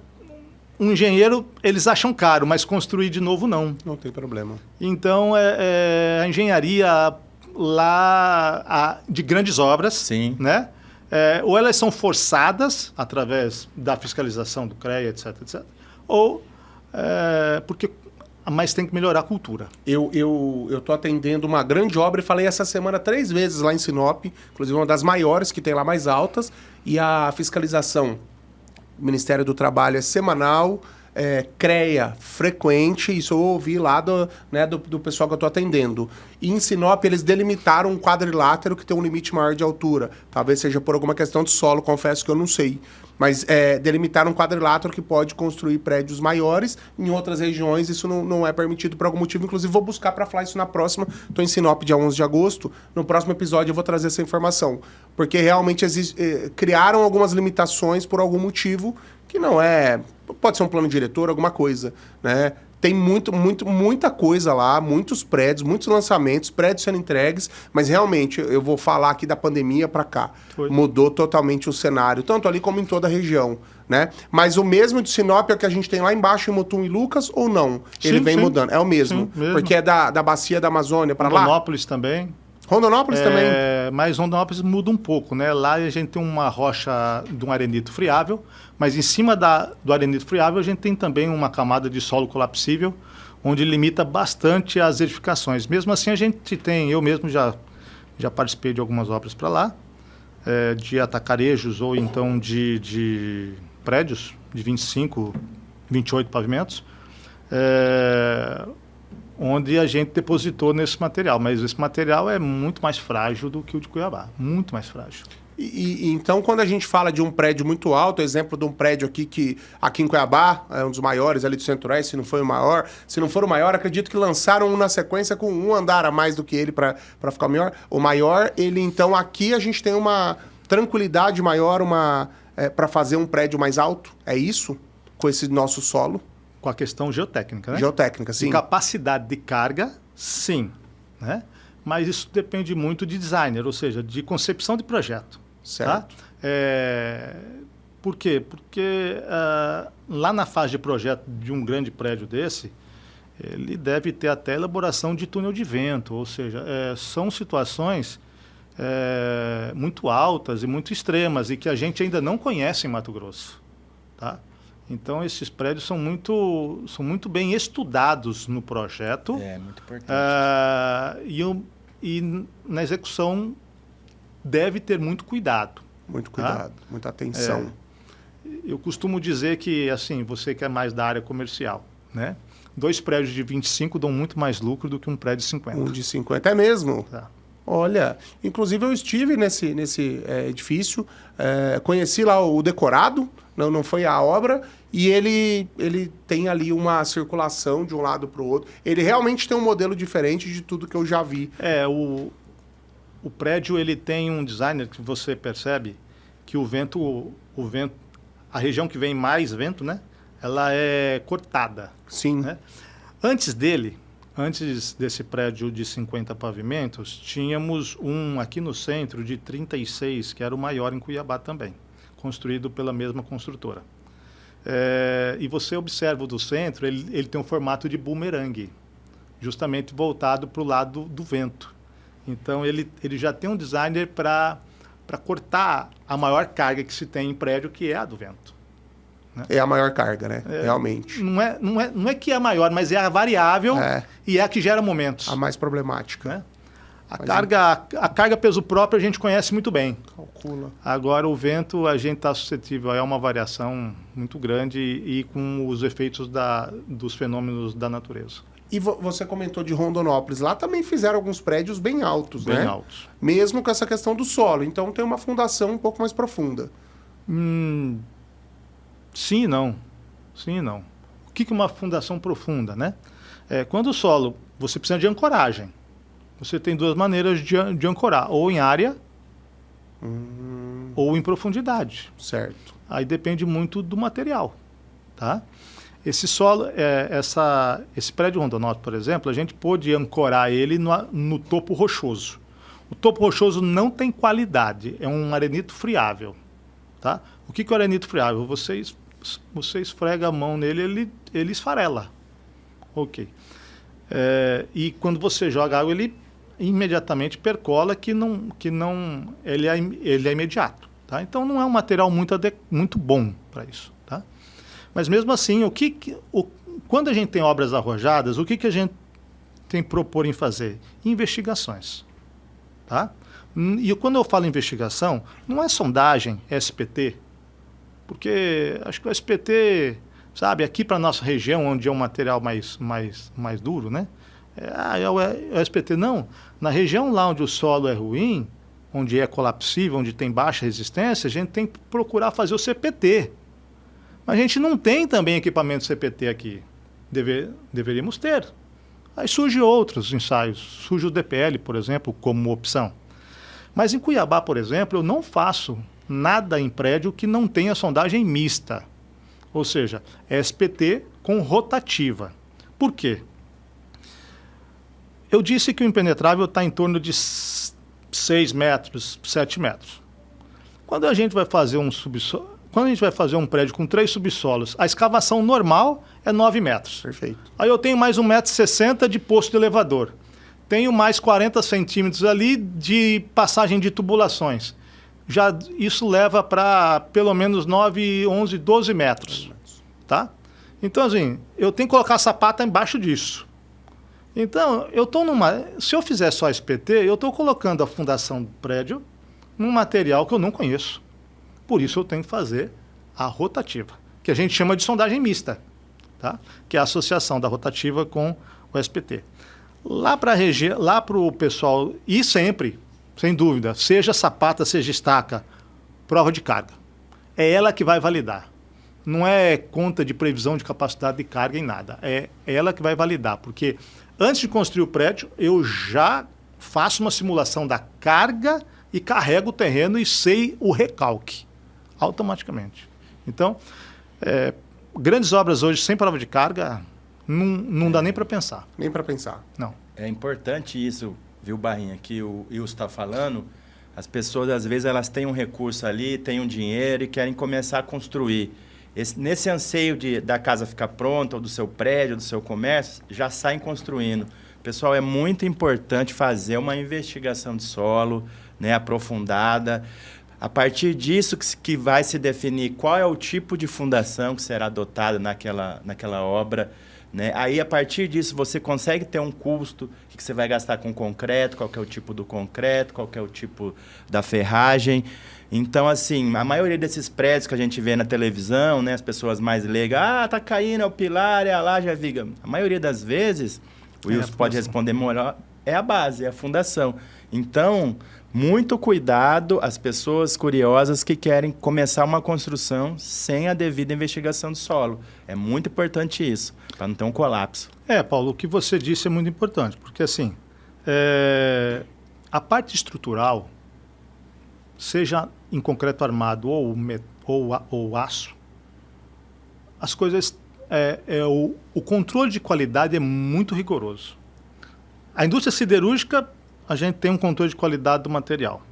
Speaker 2: um engenheiro, eles acham caro, mas construir de novo não.
Speaker 1: Não tem problema.
Speaker 2: Então, a engenharia lá de grandes obras,
Speaker 3: Sim,
Speaker 2: né? Ou elas são forçadas através da fiscalização do CREA, etc, etc. Ou mas tem que melhorar a cultura.
Speaker 1: Eu estou atendendo uma grande obra e falei essa semana 3 vezes lá em Sinop, inclusive uma das maiores que tem lá, mais altas, e a fiscalização do Ministério do Trabalho é semanal, CREA frequente, isso eu ouvi lá do pessoal que eu estou atendendo. E em Sinop eles delimitaram um quadrilátero que tem um limite maior de altura. Talvez seja por alguma questão de solo, confesso que eu não sei. Mas delimitaram um quadrilátero que pode construir prédios maiores. Em outras regiões isso não é permitido por algum motivo. Inclusive vou buscar para falar isso na próxima. Estou em Sinop dia 11 de agosto. No próximo episódio eu vou trazer essa informação. Porque realmente criaram algumas limitações por algum motivo que não é... Pode ser um plano diretor, alguma coisa, né? tem muita coisa lá, muitos prédios, muitos lançamentos, prédios sendo entregues, mas realmente, eu vou falar aqui da pandemia para cá. Mudou totalmente o cenário, tanto ali como em toda a região, né? Mas o mesmo de Sinop é o que a gente tem lá embaixo em Mutum e Lucas, ou não? Ele vem mudando, é o mesmo, porque é da bacia da Amazônia para lá?
Speaker 2: Rondonópolis também.
Speaker 1: Rondonópolis também?
Speaker 2: Mas Rondonópolis muda um pouco, né? Lá a gente tem uma rocha de um arenito friável, mas em cima do arenito friável a gente tem também uma camada de solo colapsível, onde limita bastante as edificações. Mesmo assim a gente tem, eu mesmo já participei de algumas obras para lá, de atacarejos ou então de prédios de 25, 28 pavimentos, onde a gente depositou nesse material. Mas esse material é muito mais frágil do que o de Cuiabá, muito mais frágil.
Speaker 1: Então, quando a gente fala de um prédio muito alto, exemplo de um prédio aqui em Cuiabá, é um dos maiores ali do Centro-Oeste, se não foi o maior. Se não for o maior, acredito que lançaram um na sequência com um andar a mais do que ele para ficar maior. O maior, então aqui a gente tem uma tranquilidade maior para fazer um prédio mais alto. É isso? Com esse nosso solo?
Speaker 2: Com a questão geotécnica, né?
Speaker 1: Geotécnica, sim.
Speaker 2: E capacidade de carga, sim, né? Mas isso depende muito de designer, ou seja, de concepção de projeto.
Speaker 1: Certo.
Speaker 2: Tá? Por quê? Porque lá na fase de projeto de um grande prédio desse, ele deve ter até elaboração de túnel de vento, ou seja, são situações muito altas e muito extremas e que a gente ainda não conhece em Mato Grosso, tá? Então, esses prédios são muito bem estudados no projeto.
Speaker 3: É, muito importante.
Speaker 2: E na execução deve ter muito cuidado.
Speaker 1: Muito cuidado, muita atenção.
Speaker 2: Eu costumo dizer que, assim, você que é mais da área comercial, né? 2 prédios de 25 dão muito mais lucro do que um prédio de 50.
Speaker 1: Um de 50 é mesmo?
Speaker 2: Tá.
Speaker 1: Olha, inclusive eu estive nesse edifício, conheci lá o decorado, não foi a obra, e ele tem ali uma circulação de um lado para o outro. Ele realmente tem um modelo diferente de tudo que eu já vi.
Speaker 2: O prédio ele tem um designer que você percebe que o vento, a região que vem mais vento, né? Ela é cortada.
Speaker 1: Sim.
Speaker 2: Né? Antes desse prédio de 50 pavimentos, tínhamos um aqui no centro de 36, que era o maior em Cuiabá também, construído pela mesma construtora. E você observa o do centro, ele tem um formato de bumerangue, justamente voltado para o lado do vento. Então, ele já tem um designer para cortar a maior carga que se tem em prédio, que é a do vento. Né?
Speaker 1: É a maior carga, né? Realmente.
Speaker 2: Não é que é a maior, mas é a variável e é a que gera momentos.
Speaker 1: A mais problemática.
Speaker 2: Né? A carga peso próprio a gente conhece muito bem.
Speaker 1: Calcula.
Speaker 2: Agora, o vento, a gente está suscetível a uma variação muito grande e com os efeitos dos fenômenos da natureza.
Speaker 1: E você comentou de Rondonópolis. Lá também fizeram alguns prédios bem altos, né?
Speaker 2: Bem altos.
Speaker 1: Mesmo com essa questão do solo. Então, tem uma fundação um pouco mais profunda.
Speaker 2: Sim e não. Sim e não. O que é uma fundação profunda, né? Quando o solo, você precisa de ancoragem. Você tem 2 maneiras de ancorar. Ou em área, ou em profundidade.
Speaker 1: Certo.
Speaker 2: Aí depende muito do material, tá? Esse solo, esse prédio Rondonópolis, por exemplo, a gente pôde ancorar ele no topo rochoso. O topo rochoso não tem qualidade, é um arenito friável, tá? O que é o arenito friável? Você esfrega a mão nele, ele esfarela. Ok. E quando você joga água, ele imediatamente percola, ele é imediato, tá? Então não é um material muito bom para isso, tá? Mas mesmo assim, quando a gente tem obras arrojadas, o que a gente tem que propor em fazer? Investigações. Tá? E quando eu falo investigação, não é sondagem, é SPT. Porque acho que o SPT, sabe, aqui para a nossa região, onde é um material mais duro, né? É o SPT. Não, na região lá onde o solo é ruim, onde é colapsível, onde tem baixa resistência, a gente tem que procurar fazer o CPT. A gente não tem também equipamento CPT aqui. Deveríamos ter. Aí surgem outros ensaios. Surge o DPL, por exemplo, como opção. Mas em Cuiabá, por exemplo, eu não faço nada em prédio que não tenha sondagem mista. Ou seja, SPT com rotativa. Por quê? Eu disse que o impenetrável está em torno de 6 metros, 7 metros. Quando a gente vai fazer um prédio com 3 subsolos, a escavação normal é 9 metros.
Speaker 1: Perfeito.
Speaker 2: Aí eu tenho mais 1,60 m de posto de elevador. Tenho mais 40 centímetros ali de passagem de tubulações. Já isso leva para pelo menos 9, 11, 12 metros. Tá? Então, assim, eu tenho que colocar a sapata embaixo disso. Então, se eu fizer só SPT, eu estou colocando a fundação do prédio num material que eu não conheço. Por isso eu tenho que fazer a rotativa, que a gente chama de sondagem mista, tá? Que é a associação da rotativa com o SPT. Lá para o pessoal, e sempre, sem dúvida, seja sapata, seja estaca, prova de carga. É ela que vai validar. Não é conta de previsão de capacidade de carga em nada. É ela que vai validar, porque antes de construir o prédio, eu já faço uma simulação da carga e carrego o terreno e sei o recalque automaticamente. Então, grandes obras hoje sem prova de carga não dá nem para pensar.
Speaker 1: Nem para pensar.
Speaker 2: Não.
Speaker 3: É importante isso, viu, Barrinha, que o Wilson está falando. As pessoas, às vezes, elas têm um recurso ali, têm um dinheiro e querem começar a construir. Nesse anseio da casa ficar pronta, ou do seu prédio, do seu comércio, já saem construindo. Pessoal, é muito importante fazer uma investigação de solo, né, aprofundada. A partir disso que vai se definir qual é o tipo de fundação que será adotada naquela obra. Né? Aí, a partir disso, você consegue ter um custo que você vai gastar com concreto, qual que é o tipo do concreto, qual que é o tipo da ferragem. Então, assim, a maioria desses prédios que a gente vê na televisão, né, as pessoas mais leigas, tá caindo, é o pilar, é a laje, é a viga. A maioria das vezes, o Wilson pode responder melhor, é a base, é a fundação. Então, muito cuidado as pessoas curiosas que querem começar uma construção sem a devida investigação do solo. É muito importante isso, para não ter um colapso.
Speaker 2: Paulo, o que você disse é muito importante, porque assim, a parte estrutural, seja em concreto armado ou aço, as coisas, o controle de qualidade é muito rigoroso. A indústria siderúrgica, a gente tem um controle de qualidade do material.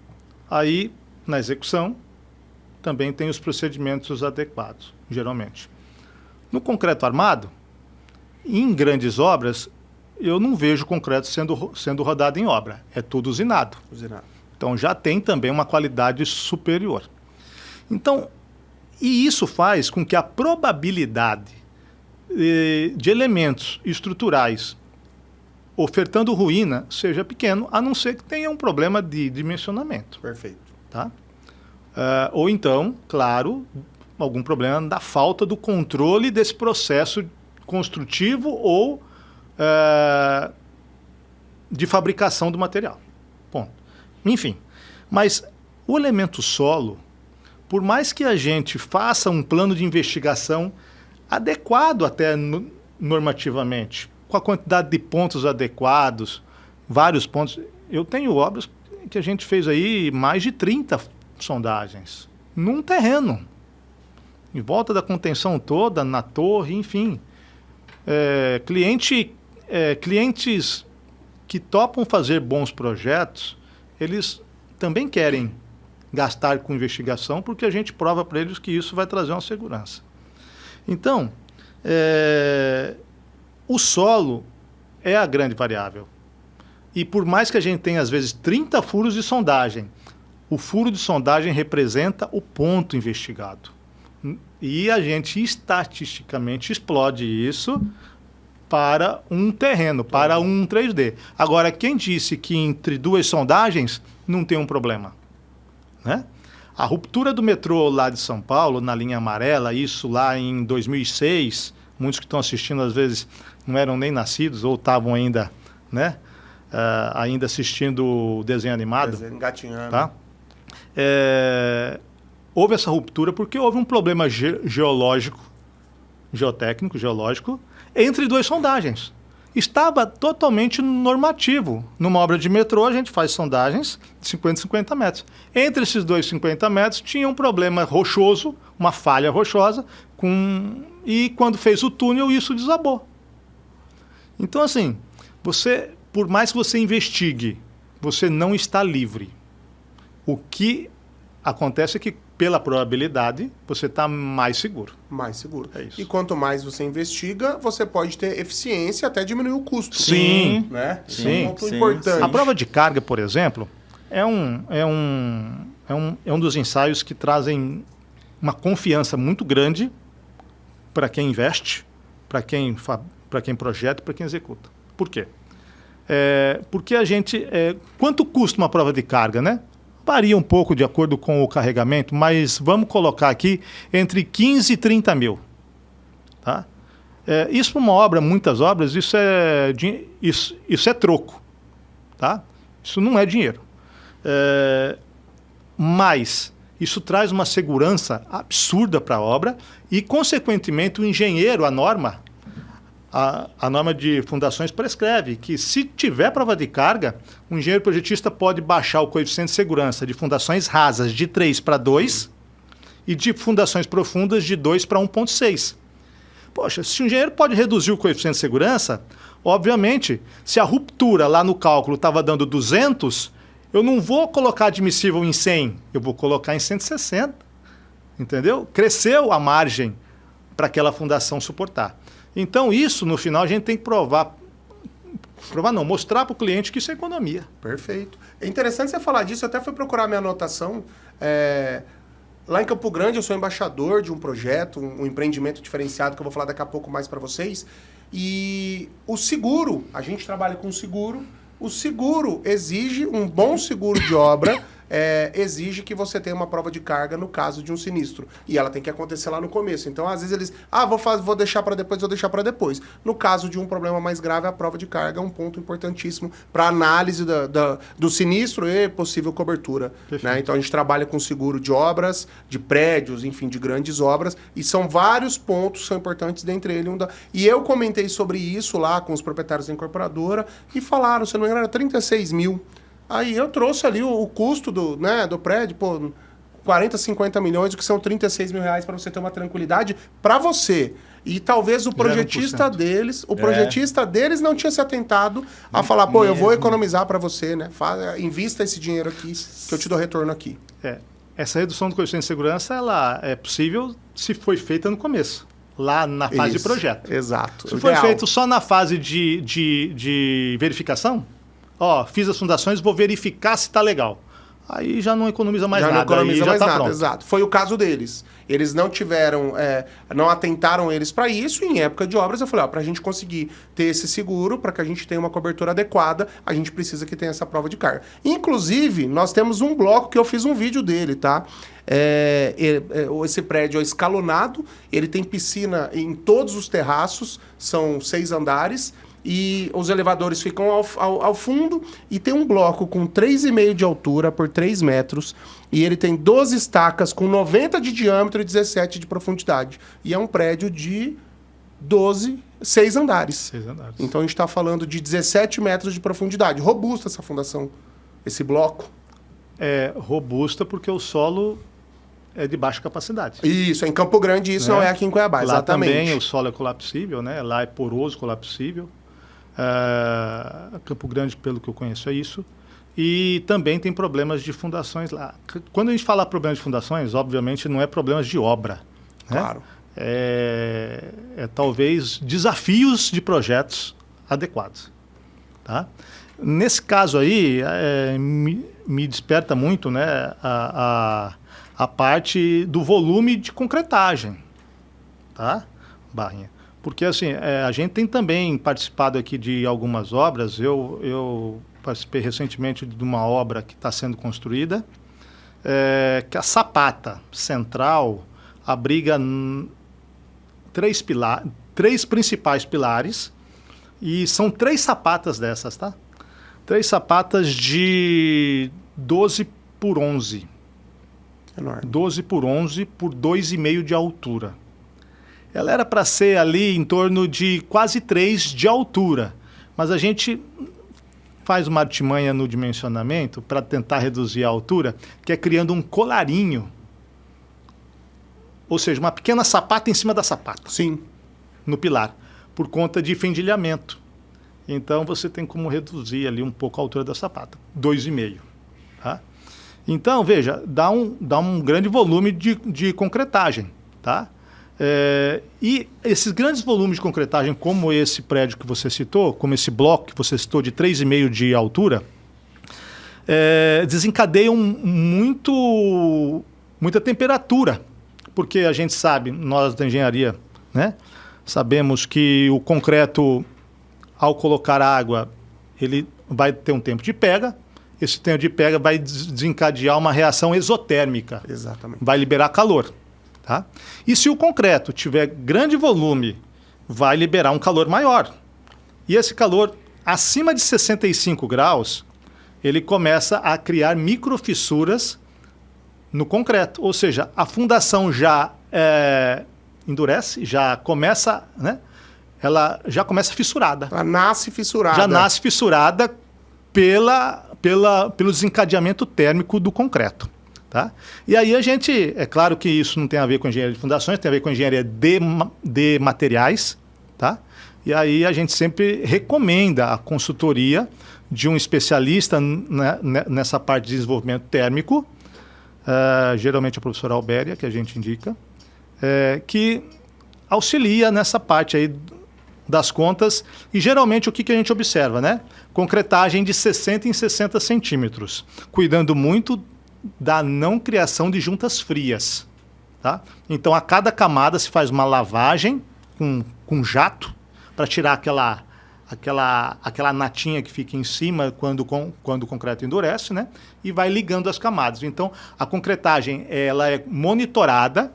Speaker 2: Aí, na execução, também tem os procedimentos adequados, geralmente. No concreto armado, em grandes obras, eu não vejo concreto sendo rodado em obra. É tudo usinado. Então, já tem também uma qualidade superior. Então, e isso faz com que a probabilidade de elementos estruturais ofertando ruína seja pequeno, a não ser que tenha um problema de dimensionamento.
Speaker 1: Perfeito.
Speaker 2: Tá? Ou então, claro, algum problema da falta do controle desse processo construtivo ou de fabricação do material. Ponto. Enfim, mas o elemento solo, por mais que a gente faça um plano de investigação adequado até normativamente, com a quantidade de pontos adequados, vários pontos. Eu tenho obras que a gente fez aí mais de 30 sondagens num terreno, em volta da contenção toda, na torre, enfim. Clientes que topam fazer bons projetos, eles também querem gastar com investigação, porque a gente prova para eles que isso vai trazer uma segurança. Então, o solo é a grande variável. E por mais que a gente tenha, às vezes, 30 furos de sondagem, o furo de sondagem representa o ponto investigado. E a gente, estatisticamente, explode isso para um terreno, para um 3D. Agora, quem disse que entre 2 sondagens não tem um problema? Né? A ruptura do metrô lá de São Paulo, na linha amarela, isso lá em 2006, muitos que estão assistindo, às vezes, não eram nem nascidos ou estavam ainda, né, ainda assistindo o desenho animado.
Speaker 1: Engatinhando.
Speaker 2: Tá? Houve essa ruptura porque houve um problema geotécnico, entre 2 sondagens. Estava totalmente normativo. Numa obra de metrô, a gente faz sondagens de 50 e 50 metros. Entre esses 2 50 metros, tinha um problema rochoso, uma falha rochosa, e quando fez o túnel, isso desabou. Então, assim, por mais que você investigue, você não está livre. O que acontece é que, pela probabilidade, você está mais seguro.
Speaker 1: Mais seguro.
Speaker 2: É isso.
Speaker 1: E quanto mais você investiga, você pode ter eficiência e até diminuir o custo.
Speaker 2: Sim.
Speaker 1: Né?
Speaker 2: Sim.
Speaker 1: Isso é um ponto
Speaker 3: Sim.
Speaker 1: importante.
Speaker 2: A prova de carga, por exemplo, é um dos ensaios que trazem uma confiança muito grande para quem investe, para quem projeta, para quem executa. Por quê? Porque a gente... quanto custa uma prova de carga, né? Varia um pouco de acordo com o carregamento, mas vamos colocar aqui entre 15 e 30 mil. Tá? Isso para uma obra, muitas obras, isso é troco. Tá? Isso não é dinheiro. Mas isso traz uma segurança absurda para a obra e, consequentemente, o engenheiro, a norma de fundações prescreve que, se tiver prova de carga, o engenheiro projetista pode baixar o coeficiente de segurança de fundações rasas de 3 para 2 e de fundações profundas de 2 para 1,6. Poxa, se o engenheiro pode reduzir o coeficiente de segurança, obviamente, se a ruptura lá no cálculo estava dando 200, eu não vou colocar admissível em 100, eu vou colocar em 160. Entendeu? Cresceu a margem para aquela fundação suportar. Então, isso, no final, a gente tem que mostrar para o cliente que isso é economia.
Speaker 1: Perfeito. É interessante você falar disso, eu até fui procurar minha anotação. Lá em Campo Grande, eu sou embaixador de um projeto, um empreendimento diferenciado, que eu vou falar daqui a pouco mais para vocês. E o seguro, a gente trabalha com seguro. O seguro exige, um bom seguro de obra, exige que você tenha uma prova de carga no caso de um sinistro. E ela tem que acontecer lá no começo. Então, às vezes eles... vou deixar para depois. No caso de um problema mais grave, a prova de carga é um ponto importantíssimo para análise do sinistro e possível cobertura. Né? Então, a gente trabalha com seguro de obras, de prédios, enfim, de grandes obras. E são vários pontos que são importantes, dentre eles. E eu comentei sobre isso lá com os proprietários da incorporadora e falaram, se não me engano, era 36 mil. Aí eu trouxe ali o custo do prédio, 40, 50 milhões, o que são 36 mil reais para você ter uma tranquilidade para você. E talvez o projetista
Speaker 2: 0%.
Speaker 1: projetista deles não tinha se atentado a falar, eu vou economizar para você, né? Invista esse dinheiro aqui, que eu te dou retorno aqui.
Speaker 2: Essa redução do coeficiente de segurança, ela é possível se foi feita no começo, lá na fase de projeto.
Speaker 1: Exato.
Speaker 2: Se foi feito só na fase de verificação, fiz as fundações, vou verificar se está legal. Aí já não economiza mais nada.
Speaker 1: Já não economiza mais nada,
Speaker 2: pronto.
Speaker 1: exato. Foi o caso deles. Eles não tiveram, não atentaram eles para isso. E em época de obras, eu falei, para a gente conseguir ter esse seguro, para que a gente tenha uma cobertura adequada, a gente precisa que tenha essa prova de carga. Inclusive, nós temos um bloco que eu fiz um vídeo dele, tá? Esse prédio é escalonado, ele tem piscina em todos os terraços, são 6 andares, e os elevadores ficam ao fundo, e tem um bloco com 3,5 de altura por 3 metros, e ele tem 12 estacas com 90 de diâmetro e 17 de profundidade. E é um prédio de 6 andares.
Speaker 2: 6 andares.
Speaker 1: Então a gente está falando de 17 metros de profundidade. Robusta essa fundação, esse bloco.
Speaker 2: É robusta porque o solo é de baixa capacidade.
Speaker 1: Isso, em Campo Grande, isso não é aqui em Cuiabá,
Speaker 2: lá
Speaker 1: exatamente.
Speaker 2: Também o solo é colapsível, né? Lá é poroso, colapsível. Campo Grande, pelo que eu conheço, é isso. E também tem problemas de fundações lá. Quando a gente fala problemas de fundações, obviamente não é problemas de obra. Né?
Speaker 1: Claro.
Speaker 2: Talvez desafios de projetos adequados. Tá? Nesse caso aí, me desperta muito, né, a parte do volume de concretagem. Tá, Barrinha? Porque assim, a gente tem também participado aqui de algumas obras. Eu participei recentemente de uma obra que está sendo construída, que a sapata central abriga 3 principais pilares, e são 3 sapatas dessas, tá? 3 sapatas de 12 por 11.
Speaker 1: Enorme.
Speaker 2: 12 por 11 por 2,5 de altura. Ela era para ser ali em torno de quase 3 de altura, mas a gente faz uma artimanha no dimensionamento para tentar reduzir a altura, que é criando um colarinho, ou seja, uma pequena sapata em cima da sapata.
Speaker 1: Sim.
Speaker 2: No pilar, por conta de fendilhamento. Então, você tem como reduzir ali um pouco a altura da sapata, 2,5. Tá? Então, veja, dá um grande volume de concretagem. Tá? E esses grandes volumes de concretagem, como esse prédio que você citou, como esse bloco que você citou de 3,5 de altura, desencadeiam muita temperatura, porque a gente sabe, nós da engenharia, né, sabemos que o concreto, ao colocar água, ele vai ter um tempo de pega. Esse tempo de pega vai desencadear uma reação exotérmica.
Speaker 1: Exatamente.
Speaker 2: Vai liberar calor. Tá? E se o concreto tiver grande volume, vai liberar um calor maior. E esse calor, acima de 65 graus, ele começa a criar microfissuras no concreto. Ou seja, a fundação já endurece, já começa, né? Ela já começa fissurada.
Speaker 1: Ela nasce fissurada.
Speaker 2: Já nasce fissurada pelo desencadeamento térmico do concreto. Tá? E aí é claro que isso não tem a ver com engenharia de fundações, tem a ver com engenharia de materiais. Tá? E aí a gente sempre recomenda a consultoria de um especialista nessa parte de desenvolvimento térmico, geralmente a professora Albéria, que a gente indica, que auxilia nessa parte aí das contas, e geralmente o que a gente observa, né? Concretagem de 60 em 60 centímetros, cuidando muito da não criação de juntas frias. Tá? Então, a cada camada se faz uma lavagem com jato, para tirar aquela natinha que fica em cima quando o concreto endurece, né? E vai ligando as camadas. Então, a concretagem ela é monitorada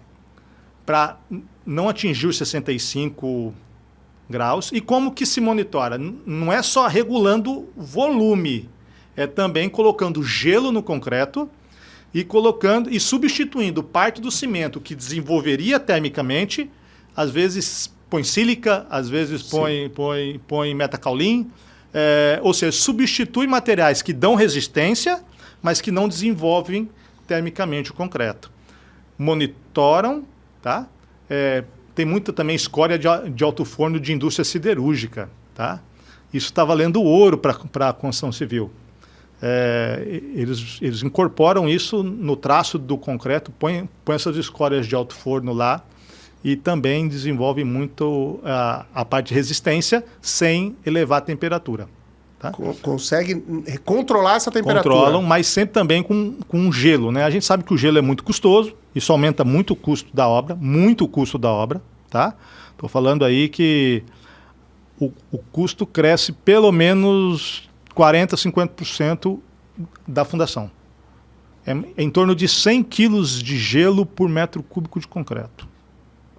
Speaker 2: para não atingir os 65 graus. E como que se monitora? Não é só regulando volume, é também colocando gelo no concreto e substituindo parte do cimento que desenvolveria termicamente, às vezes põe sílica, às vezes põe metacaulin, ou seja, substitui materiais que dão resistência, mas que não desenvolvem termicamente o concreto. Monitoram, tá? Tem muita também escória de alto forno de indústria siderúrgica. Tá? Isso está valendo ouro para a construção civil. Eles incorporam isso no traço do concreto, põem essas escórias de alto forno lá e também desenvolvem muito a parte de resistência sem elevar a temperatura. Tá?
Speaker 1: Consegue controlar essa temperatura?
Speaker 2: Controlam, mas sempre também com gelo. Né? A gente sabe que o gelo é muito custoso, isso aumenta muito o custo da obra, tá? Estou falando aí que o custo cresce pelo menos 40%, 50% da fundação. É em torno de 100 quilos de gelo por metro cúbico de concreto.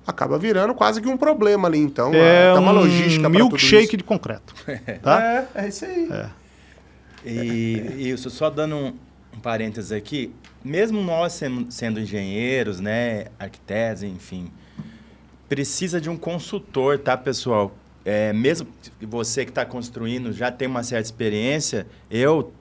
Speaker 1: Acaba virando quase que um problema ali, então.
Speaker 2: É
Speaker 1: uma logística para tudo
Speaker 2: milkshake
Speaker 1: isso.
Speaker 2: De concreto. Tá?
Speaker 1: É isso aí.
Speaker 3: E isso, só dando um parênteses aqui, mesmo nós sendo engenheiros, né, arquitetos, enfim, precisa de um consultor, tá, pessoal? Mesmo você que está construindo já tem uma certa experiência, eu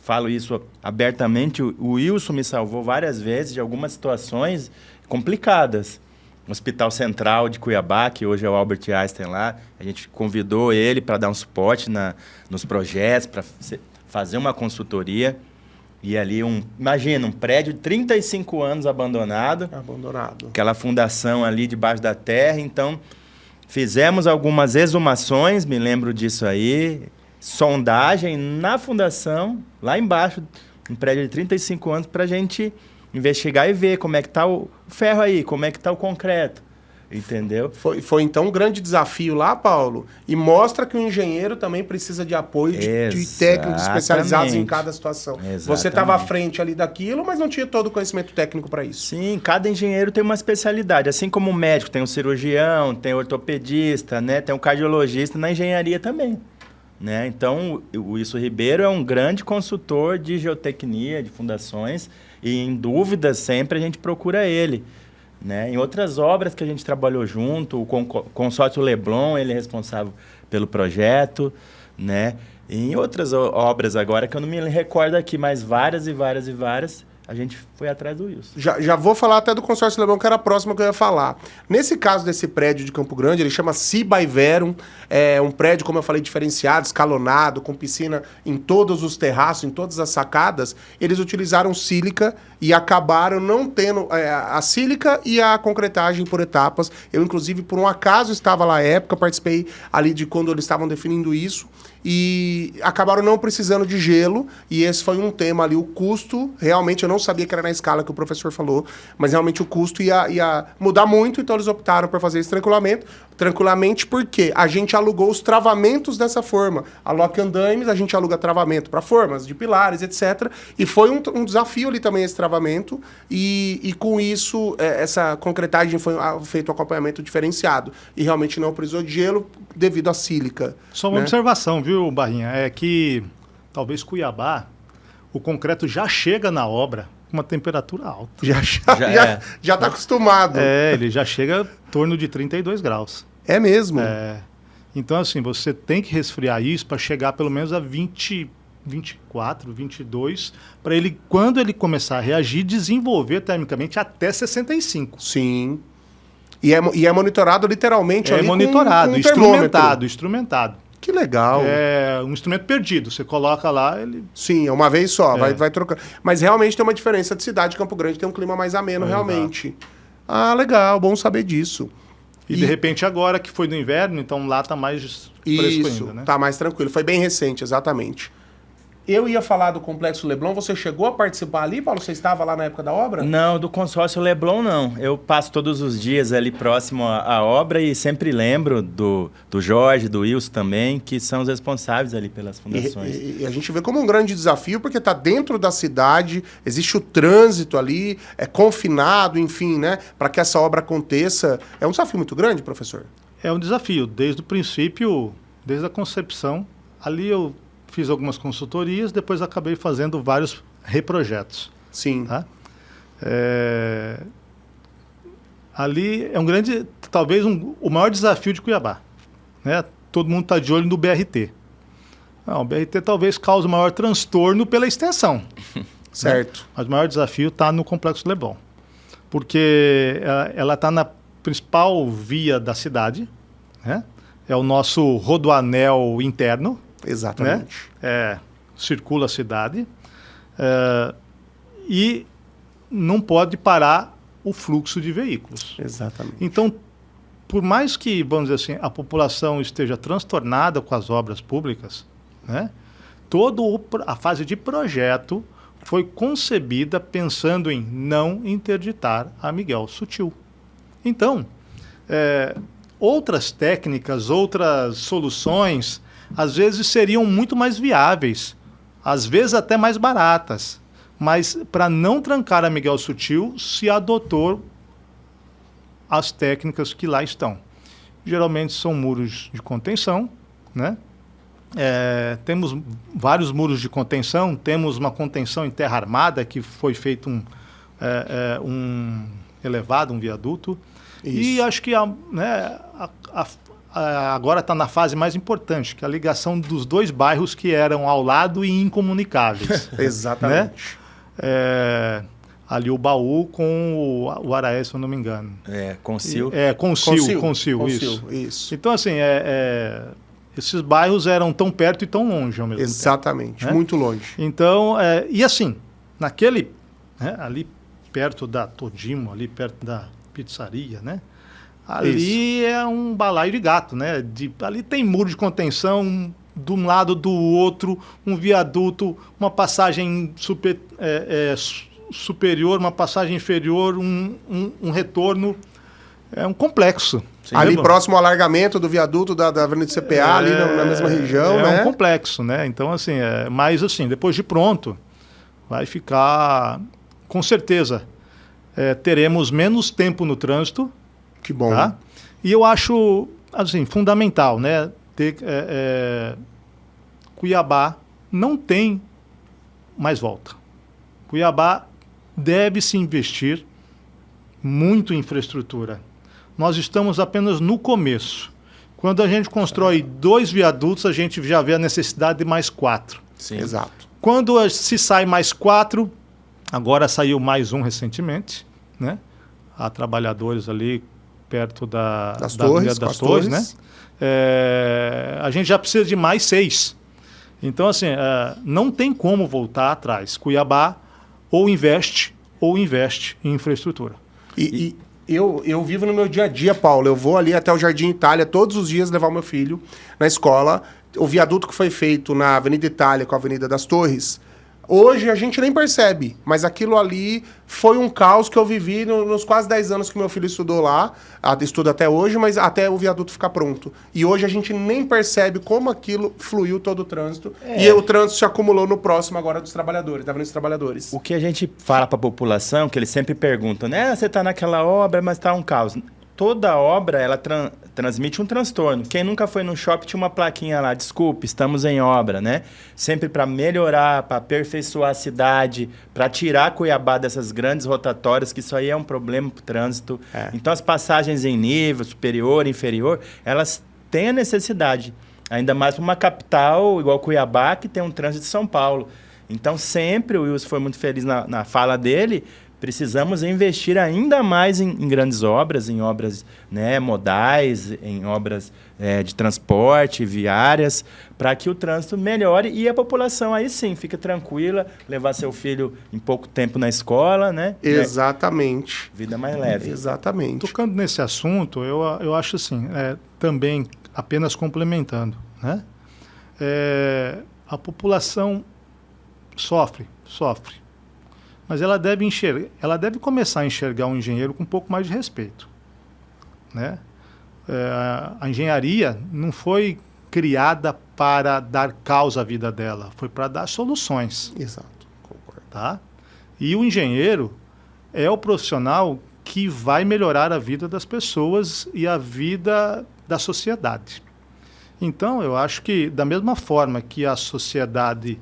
Speaker 3: falo isso abertamente, o Wilson me salvou várias vezes de algumas situações complicadas. No Hospital Central de Cuiabá, que hoje é o Albert Einstein lá, a gente convidou ele para dar um suporte nos projetos, para fazer uma consultoria. E ali, imagina, um prédio de 35 anos abandonado. Aquela fundação ali debaixo da terra. Então, fizemos algumas exumações, me lembro disso aí. Sondagem na fundação, lá embaixo, um prédio de 35 anos, para a gente investigar e ver como é que está o ferro aí, como é que está o concreto. Entendeu?
Speaker 1: Foi então um grande desafio lá, Paulo, e mostra que o engenheiro também precisa de apoio de técnicos especializados em cada situação.
Speaker 3: Exatamente.
Speaker 1: Você estava à frente ali daquilo, mas não tinha todo o conhecimento técnico para isso.
Speaker 3: Sim, cada engenheiro tem uma especialidade. Assim como o médico tem um cirurgião, tem o ortopedista, né, tem um cardiologista, na engenharia também. Né? Então, o Wilson Ribeiro é um grande consultor de geotecnia, de fundações, e em dúvidas sempre a gente procura ele. Né? Em outras obras que a gente trabalhou junto, o consórcio Leblon, ele é responsável pelo projeto, né? E em outras obras agora, que eu não me recordo aqui, mas várias, a gente foi atrás do Wilson.
Speaker 1: Já vou falar até do consórcio Leblon, que era a próxima que eu ia falar. Nesse caso desse prédio de Campo Grande, ele chama Ciba Verum, é um prédio, como eu falei, diferenciado, escalonado, com piscina em todos os terraços, em todas as sacadas. Eles utilizaram sílica e acabaram não tendo a sílica e a concretagem por etapas. Eu, inclusive, por um acaso estava lá na época, participei ali de quando eles estavam definindo isso, e acabaram não precisando de gelo, e esse foi um tema ali, o custo, realmente eu não sabia que era na escala que o professor falou, mas realmente o custo ia mudar muito, então eles optaram por fazer esse tranquilamente porque a gente alugou os travamentos dessa forma. A Lock Andaimes, a gente aluga travamento para formas de pilares, etc. E foi um desafio ali também esse travamento, e com isso, essa concretagem foi feito um acompanhamento diferenciado, e realmente não precisou de gelo devido à sílica.
Speaker 2: Só uma observação, viu, Barrinha? É que talvez Cuiabá, o concreto já chega na obra com uma temperatura alta.
Speaker 1: Já está acostumado.
Speaker 2: Ele já chega em torno de 32 graus.
Speaker 1: É mesmo?
Speaker 2: Então, assim, você tem que resfriar isso para chegar pelo menos a 20, 24, 22, para ele, quando ele começar a reagir, desenvolver termicamente até 65.
Speaker 1: Sim. E é monitorado literalmente ali
Speaker 2: monitorado,
Speaker 1: com um
Speaker 2: instrumentado.
Speaker 1: Que legal.
Speaker 2: É um instrumento perdido. Você coloca lá, ele...
Speaker 1: Sim, é uma vez só, vai trocando. Mas realmente tem uma diferença de cidade. Campo Grande tem um clima mais ameno, realmente.
Speaker 2: Exato.
Speaker 1: Ah, legal, bom saber disso.
Speaker 2: E de repente agora que foi no inverno, então lá tá mais fresco ainda, né?
Speaker 1: Tá mais tranquilo. Foi bem recente, exatamente. Eu ia falar do Complexo Leblon. Você chegou a participar ali, Paulo? Você estava lá na época da obra?
Speaker 3: Não, do consórcio Leblon não. Eu passo todos os dias ali próximo à obra e sempre lembro do Jorge, do Wilson também, que são os responsáveis ali pelas fundações.
Speaker 1: E a gente vê como um grande desafio, porque está dentro da cidade, existe o trânsito ali, é confinado, enfim, né? Para que essa obra aconteça. É um desafio muito grande, professor?
Speaker 2: É um desafio. Desde o princípio, desde a concepção, ali eu fiz algumas consultorias, depois acabei fazendo vários reprojetos.
Speaker 1: Sim.
Speaker 2: Tá? Ali é um grande, talvez o maior desafio de Cuiabá. Né? Todo mundo está de olho no BRT. Não, o BRT talvez cause o maior transtorno pela extensão.
Speaker 1: Certo.
Speaker 2: Né? Mas o maior desafio está no Complexo Leblon. Porque ela está na principal via da cidade. Né? É o nosso rodoanel interno.
Speaker 1: Exatamente.
Speaker 2: Né? Circula a cidade e não pode parar o fluxo de veículos.
Speaker 1: Exatamente.
Speaker 2: Então, por mais que, vamos dizer assim, a população esteja transtornada com as obras públicas, né? Toda a fase de projeto foi concebida pensando em não interditar a Miguel Sutil. Então, outras técnicas, outras soluções, às vezes seriam muito mais viáveis, às vezes até mais baratas, mas para não trancar a Miguel Sutil, se adotou as técnicas que lá estão. Geralmente são muros de contenção, né? Temos vários muros de contenção, temos uma contenção em terra armada, que foi feito um elevado, um viaduto. Isso. E acho que agora está na fase mais importante, que é a ligação dos dois bairros que eram ao lado e incomunicáveis.
Speaker 1: Exatamente.
Speaker 2: Né? Ali o Baú com o Araé, se eu não me engano.
Speaker 3: Consil.
Speaker 2: Consil, isso. Então, assim, esses bairros eram tão perto e tão longe ao mesmo tempo.
Speaker 1: Exatamente,
Speaker 2: né?
Speaker 1: Muito longe.
Speaker 2: Então, e assim, ali perto da Todimo, ali perto da pizzaria, né? Ali é um balaio de gato, né? Ali tem muro de contenção de um lado, do outro, um viaduto, uma passagem superior, uma passagem inferior, um retorno. É um complexo.
Speaker 1: Sim, ali próximo ao alargamento do viaduto da Avenida CPA, ali na mesma região, né?
Speaker 2: É um complexo, né? Então, assim, mas assim, depois de pronto, vai ficar, com certeza, teremos menos tempo no trânsito.
Speaker 1: Que bom.
Speaker 2: Tá? E eu acho, assim, fundamental, né? Cuiabá não tem mais volta. Cuiabá deve se investir muito em infraestrutura. Nós estamos apenas no começo. Quando a gente constrói 2 viadutos, a gente já vê a necessidade de mais 4.
Speaker 1: Sim. Exato.
Speaker 2: Quando se sai mais 4, Agora saiu mais um recentemente, né? Há trabalhadores ali perto
Speaker 1: das
Speaker 2: Avenida
Speaker 1: Torres,
Speaker 2: das Torres, né? A gente já precisa de mais 6. Então, assim, não tem como voltar atrás. Cuiabá ou investe em infraestrutura.
Speaker 1: Eu vivo no meu dia a dia, Paulo. Eu vou ali até o Jardim Itália todos os dias levar o meu filho na escola. O viaduto que foi feito na Avenida Itália com a Avenida das Torres, hoje a gente nem percebe, mas aquilo ali foi um caos que eu vivi nos quase 10 anos que meu filho estudou lá, estuda até hoje, mas até o viaduto ficar pronto. E hoje a gente nem percebe como aquilo fluiu todo o trânsito, e o trânsito se acumulou no próximo agora dos trabalhadores, da Avenida dos Trabalhadores.
Speaker 3: O que a gente fala para a população, que eles sempre perguntam, né? Você está naquela obra, mas está um caos. Toda obra, ela transmite um transtorno. Quem nunca foi no shopping tinha uma plaquinha lá, desculpe, estamos em obra, né? Sempre para melhorar, para aperfeiçoar a cidade, para tirar Cuiabá dessas grandes rotatórias, que isso aí é um problema para o trânsito. Então, as passagens em nível superior, inferior, elas têm a necessidade. Ainda mais para uma capital igual Cuiabá, que tem um trânsito de São Paulo. Então, sempre, o Wilson foi muito feliz na fala dele, precisamos investir ainda mais em grandes obras, em obras, né, modais, em obras de transporte, viárias, para que o trânsito melhore e a população aí sim fica tranquila, levar seu filho em pouco tempo na escola, né?
Speaker 1: Exatamente.
Speaker 3: Vida mais leve.
Speaker 1: Exatamente.
Speaker 2: Tocando nesse assunto, eu acho assim, também apenas complementando, né? A população sofre. Mas ela deve começar a enxergar um engenheiro com um pouco mais de respeito, né? A engenharia não foi criada para dar causa à vida dela, foi para dar soluções.
Speaker 1: Exato, concordo.
Speaker 2: Tá? E o engenheiro é o profissional que vai melhorar a vida das pessoas e a vida da sociedade. Então, eu acho que, da mesma forma que a sociedade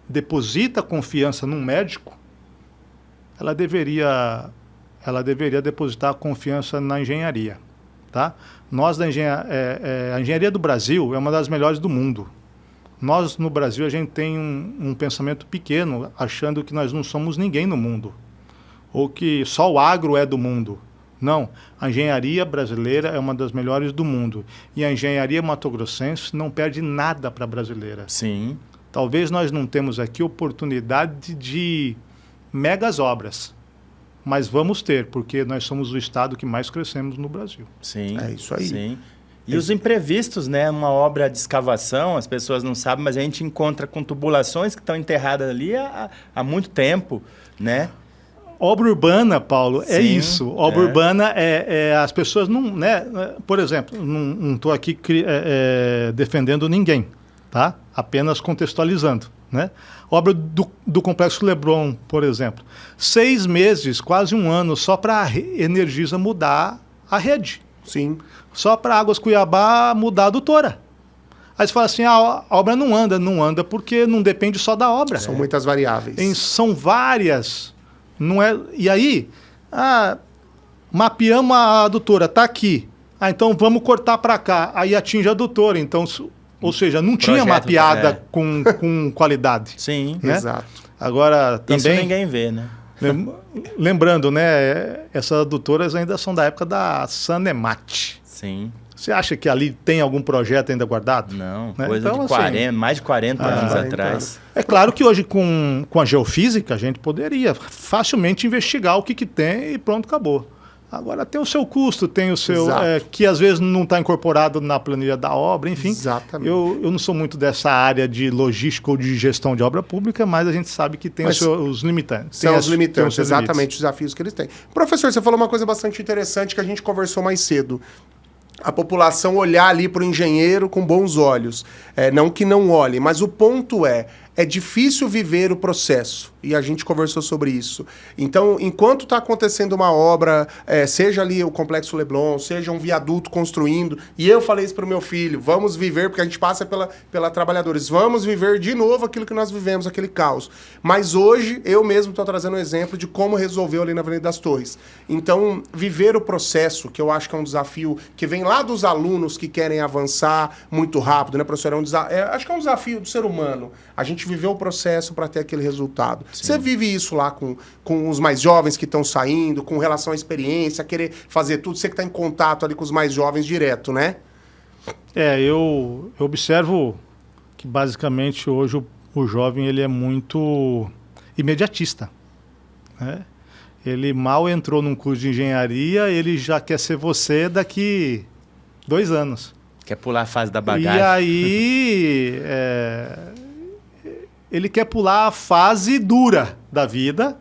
Speaker 2: deposita confiança num médico, ela deveria depositar confiança na engenharia, tá? A engenharia do Brasil é uma das melhores do mundo. Nós, no Brasil, a gente tem um pensamento pequeno, achando que nós não somos ninguém no mundo, ou que só o agro é do mundo. Não, a engenharia brasileira é uma das melhores do mundo. E a engenharia mato-grossense não perde nada para a brasileira.
Speaker 3: Sim.
Speaker 2: Talvez nós não temos aqui oportunidade de megas obras, mas vamos ter, porque nós somos o estado que mais crescemos no Brasil.
Speaker 3: Sim.
Speaker 1: É isso aí.
Speaker 3: Sim. E os imprevistos, né? Uma obra de escavação, as pessoas não sabem, mas a gente encontra com tubulações que estão enterradas ali há muito tempo, né?
Speaker 2: Obra urbana, Paulo, é
Speaker 3: Sim,
Speaker 2: isso. Obra urbana as pessoas não, né? Por exemplo, não estou aqui defendendo ninguém, tá? Apenas contextualizando, né? Obra do Complexo Leblon, por exemplo. 6 meses, quase um ano, só para a Energisa mudar a rede.
Speaker 1: Sim.
Speaker 2: Só para Águas Cuiabá mudar a adutora. Aí você fala assim, a obra não anda porque não depende só da obra.
Speaker 1: São muitas variáveis.
Speaker 2: São várias. Não é, e aí, mapeamos a adutora, está aqui. Então vamos cortar para cá. Aí atinge a adutora. Então, ou seja, não tinha mapeada com qualidade.
Speaker 3: Sim,
Speaker 2: né?
Speaker 1: Exato.
Speaker 2: Agora, também...
Speaker 3: Isso ninguém vê, né?
Speaker 2: Lembrando, né? Essas adutoras ainda são da época da Sanemat.
Speaker 3: Sim.
Speaker 2: Você acha que ali tem algum projeto ainda guardado?
Speaker 3: Não,
Speaker 2: né?
Speaker 3: coisa
Speaker 2: então,
Speaker 3: de 40, mais de 40 anos atrás.
Speaker 2: É claro que hoje com a geofísica a gente poderia facilmente investigar o que tem e pronto, acabou. Agora tem o seu custo, tem o seu... que às vezes não está incorporado na planilha da obra, enfim.
Speaker 1: Exatamente.
Speaker 2: Eu não sou muito dessa área de logística ou de gestão de obra pública, mas a gente sabe que tem os limitantes.
Speaker 1: São os limitantes, exatamente, os desafios que eles têm. Professor, você falou uma coisa bastante interessante que a gente conversou mais cedo. A população olhar ali para o engenheiro com bons olhos. Não que não olhe, mas o ponto é difícil viver o processo. E a gente conversou sobre isso. Então, enquanto está acontecendo uma obra, seja ali o Complexo Leblon, seja um viaduto construindo, e eu falei isso para o meu filho, vamos viver, porque a gente passa pela Trabalhadores, vamos viver de novo aquilo que nós vivemos, aquele caos. Mas hoje, eu mesmo estou trazendo um exemplo de como resolveu ali na Avenida das Torres. Então, viver o processo, que eu acho que é um desafio que vem lá dos alunos que querem avançar muito rápido, né, professor? Acho que é um desafio do ser humano. A gente viver o processo para ter aquele resultado. Sim. Você vive isso lá com os mais jovens que estão saindo, com relação à experiência, querer fazer tudo, você que está em contato ali com os mais jovens direto, né?
Speaker 2: Eu observo que basicamente hoje o jovem ele é muito imediatista, né? Ele mal entrou num curso de engenharia, ele já quer ser você daqui 2 anos.
Speaker 3: Quer pular a fase da bagagem.
Speaker 2: E aí ele quer pular a fase dura da vida,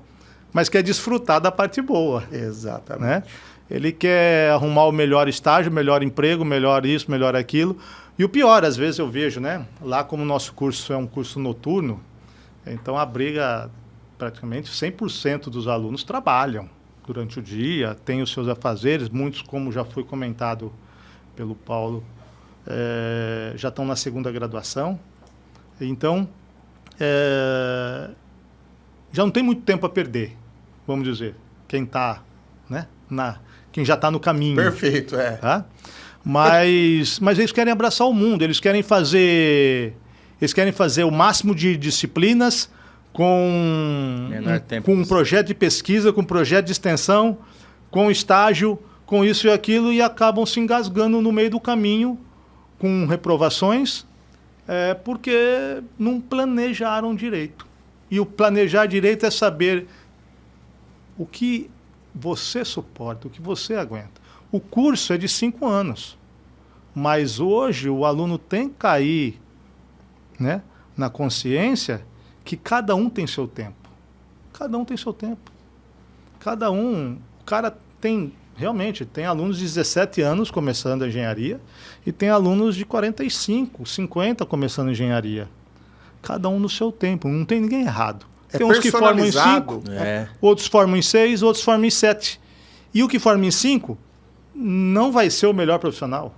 Speaker 2: mas quer desfrutar da parte boa.
Speaker 1: Exatamente.
Speaker 2: Né? Ele quer arrumar o melhor estágio, melhor emprego, melhor isso, melhor aquilo. E o pior, às vezes eu vejo, né? Lá como o nosso curso é um curso noturno, então a briga, praticamente 100% dos alunos trabalham durante o dia, têm os seus afazeres, muitos, como já foi comentado pelo Paulo, já estão na 2ª graduação. Então, já não tem muito tempo a perder, vamos dizer, quem está, né, quem já está no caminho.
Speaker 1: Perfeito,
Speaker 2: Tá? Mas eles querem abraçar o mundo, eles querem fazer o máximo de disciplinas com um projeto de pesquisa, com um projeto de extensão, com estágio, com isso e aquilo, e acabam se engasgando no meio do caminho com reprovações, porque não planejaram direito. E o planejar direito é saber o que você suporta, o que você aguenta. O curso é de 5 anos, mas hoje o aluno tem que cair, né, na consciência que cada um tem seu tempo. Cada um tem seu tempo. O cara realmente tem alunos de 17 anos começando a engenharia e tem alunos de 45, 50 começando a engenharia. Cada um no seu tempo, não tem ninguém errado. Tem uns que formam em 5, outros formam em 6, outros formam em 7. E o que forma em 5 não vai ser o melhor profissional.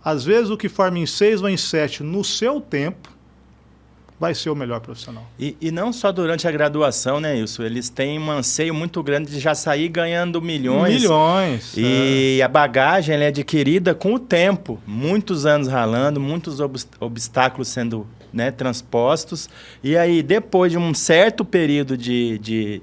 Speaker 2: Às vezes o que forma em 6 ou em 7 no seu tempo vai ser o melhor profissional.
Speaker 3: E não só durante a graduação, né, Wilson? Eles têm um anseio muito grande de já sair ganhando milhões.
Speaker 2: Milhões.
Speaker 3: E a bagagem ela é adquirida com o tempo. Muitos anos ralando, muitos obstáculos sendo, né, transpostos. E aí, depois de um certo período de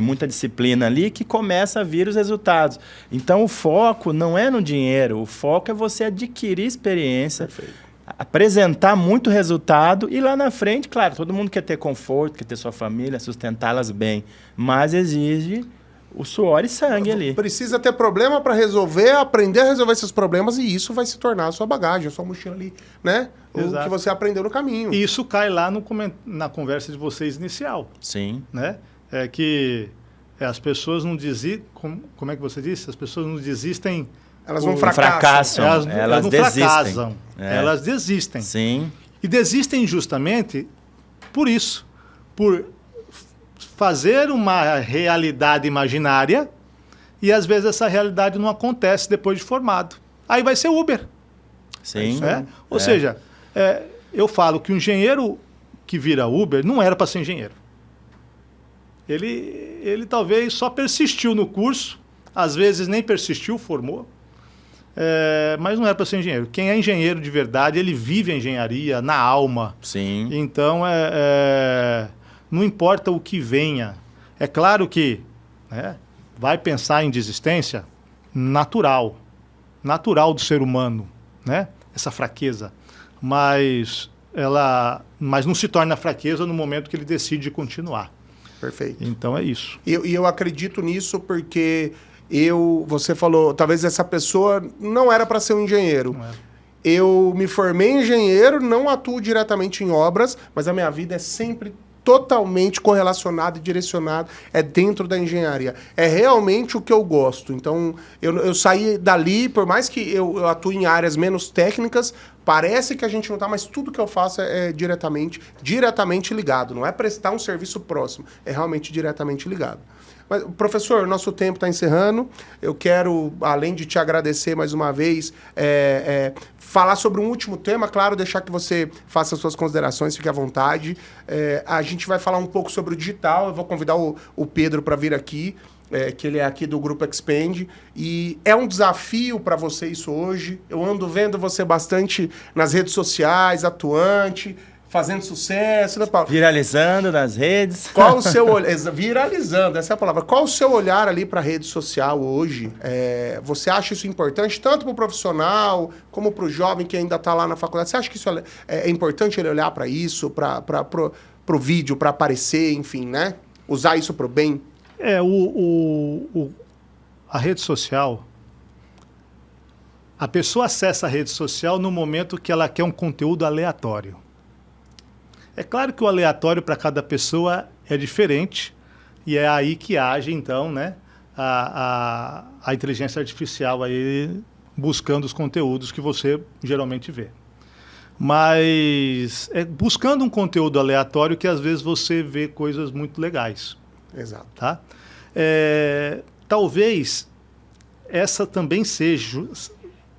Speaker 3: muita disciplina ali, que começa a vir os resultados. Então, o foco não é no dinheiro. O foco é você adquirir experiência. Perfeito. Apresentar muito resultado e lá na frente, claro, todo mundo quer ter conforto, quer ter sua família, sustentá-las bem, mas exige o suor e sangue ali.
Speaker 1: Precisa ter problema para resolver, aprender a resolver esses problemas e isso vai se tornar a sua bagagem, a sua mochila ali, né?
Speaker 2: Exato.
Speaker 1: O que você aprendeu no caminho.
Speaker 2: E isso cai lá na conversa de vocês inicial.
Speaker 3: Sim.
Speaker 2: Né? É que as pessoas não desistem, como é que você disse? As pessoas não desistem...
Speaker 1: Elas não fracassam.
Speaker 3: Elas
Speaker 2: não
Speaker 3: desistem.
Speaker 2: Fracassam. Elas desistem.
Speaker 3: Sim.
Speaker 2: E desistem justamente por isso. Por fazer uma realidade imaginária e às vezes essa realidade não acontece depois de formado. Aí vai ser Uber.
Speaker 3: Sim.
Speaker 2: Ou seja, eu falo que o engenheiro que vira Uber não era para ser engenheiro. Ele talvez só persistiu no curso, às vezes nem persistiu, formou. Mas não era para ser engenheiro. Quem é engenheiro de verdade, ele vive a engenharia na alma.
Speaker 3: Sim.
Speaker 2: Então, não importa o que venha. É claro que vai pensar em desistência natural do ser humano, né? Essa fraqueza. Mas não se torna fraqueza no momento que ele decide continuar.
Speaker 1: Perfeito.
Speaker 2: Então é isso.
Speaker 1: E eu acredito nisso porque... você falou, talvez essa pessoa não era para ser um engenheiro. Eu me formei engenheiro, não atuo diretamente em obras, mas a minha vida é sempre totalmente correlacionada e direcionada, dentro da engenharia. É realmente o que eu gosto. Então, eu saí dali, por mais que eu atue em áreas menos técnicas, parece que a gente não está, mas tudo que eu faço é diretamente ligado. Não é prestar um serviço próximo, é realmente diretamente ligado. Mas, professor, nosso tempo está encerrando. Eu quero, além de te agradecer mais uma vez, falar sobre um último tema, claro, deixar que você faça as suas considerações, fique à vontade. A gente vai falar um pouco sobre o digital, eu vou convidar o Pedro para vir aqui, que ele é aqui do Grupo Expand, e é um desafio para você isso hoje. Eu ando vendo você bastante nas redes sociais, atuante, fazendo sucesso, né, Paulo?
Speaker 3: Viralizando nas redes.
Speaker 1: Qual o seu olhar? Viralizando, essa é a palavra. Qual o seu olhar ali para a rede social hoje? Você acha isso importante, tanto para o profissional, como para o jovem que ainda está lá na faculdade? Você acha que isso é importante ele olhar para isso, para o vídeo, para aparecer, enfim, né? Usar isso para o bem?
Speaker 2: A rede social, a pessoa acessa a rede social no momento que ela quer um conteúdo aleatório. É claro que o aleatório para cada pessoa é diferente e é aí que age, então, né, a inteligência artificial aí buscando os conteúdos que você geralmente vê. Mas é buscando um conteúdo aleatório que às vezes você vê coisas muito legais.
Speaker 1: Exato.
Speaker 2: Tá? Talvez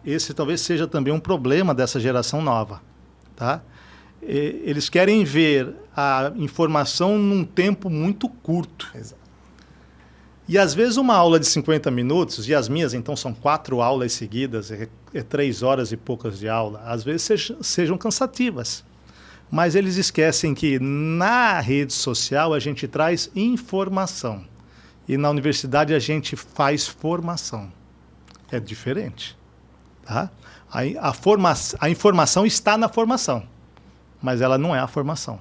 Speaker 2: esse talvez seja também um problema dessa geração nova. Tá? Eles querem ver a informação num tempo muito curto.
Speaker 1: Exato.
Speaker 2: E às vezes uma aula de 50 minutos, e as minhas então são 4 aulas seguidas, 3 horas e poucas de aula, às vezes sejam cansativas. Mas eles esquecem que na rede social a gente traz informação. E na universidade a gente faz formação. É diferente. Tá? A informação está na formação, mas ela não é a formação.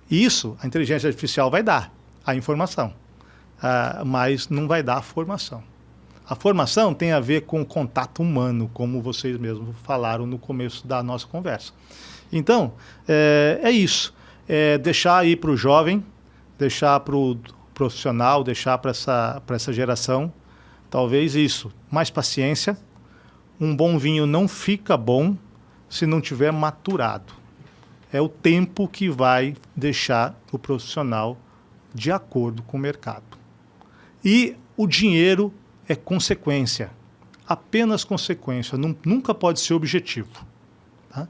Speaker 2: Isso a inteligência artificial vai dar, a informação, mas não vai dar a formação. A formação tem a ver com o contato humano, como vocês mesmos falaram no começo da nossa conversa. Então, é isso. Deixar aí para o jovem, deixar para o profissional, deixar para essa geração, talvez isso. Mais paciência. Um bom vinho não fica bom se não tiver maturado. É o tempo que vai deixar o profissional de acordo com o mercado. E o dinheiro é consequência. Apenas consequência. Nunca pode ser objetivo. Tá?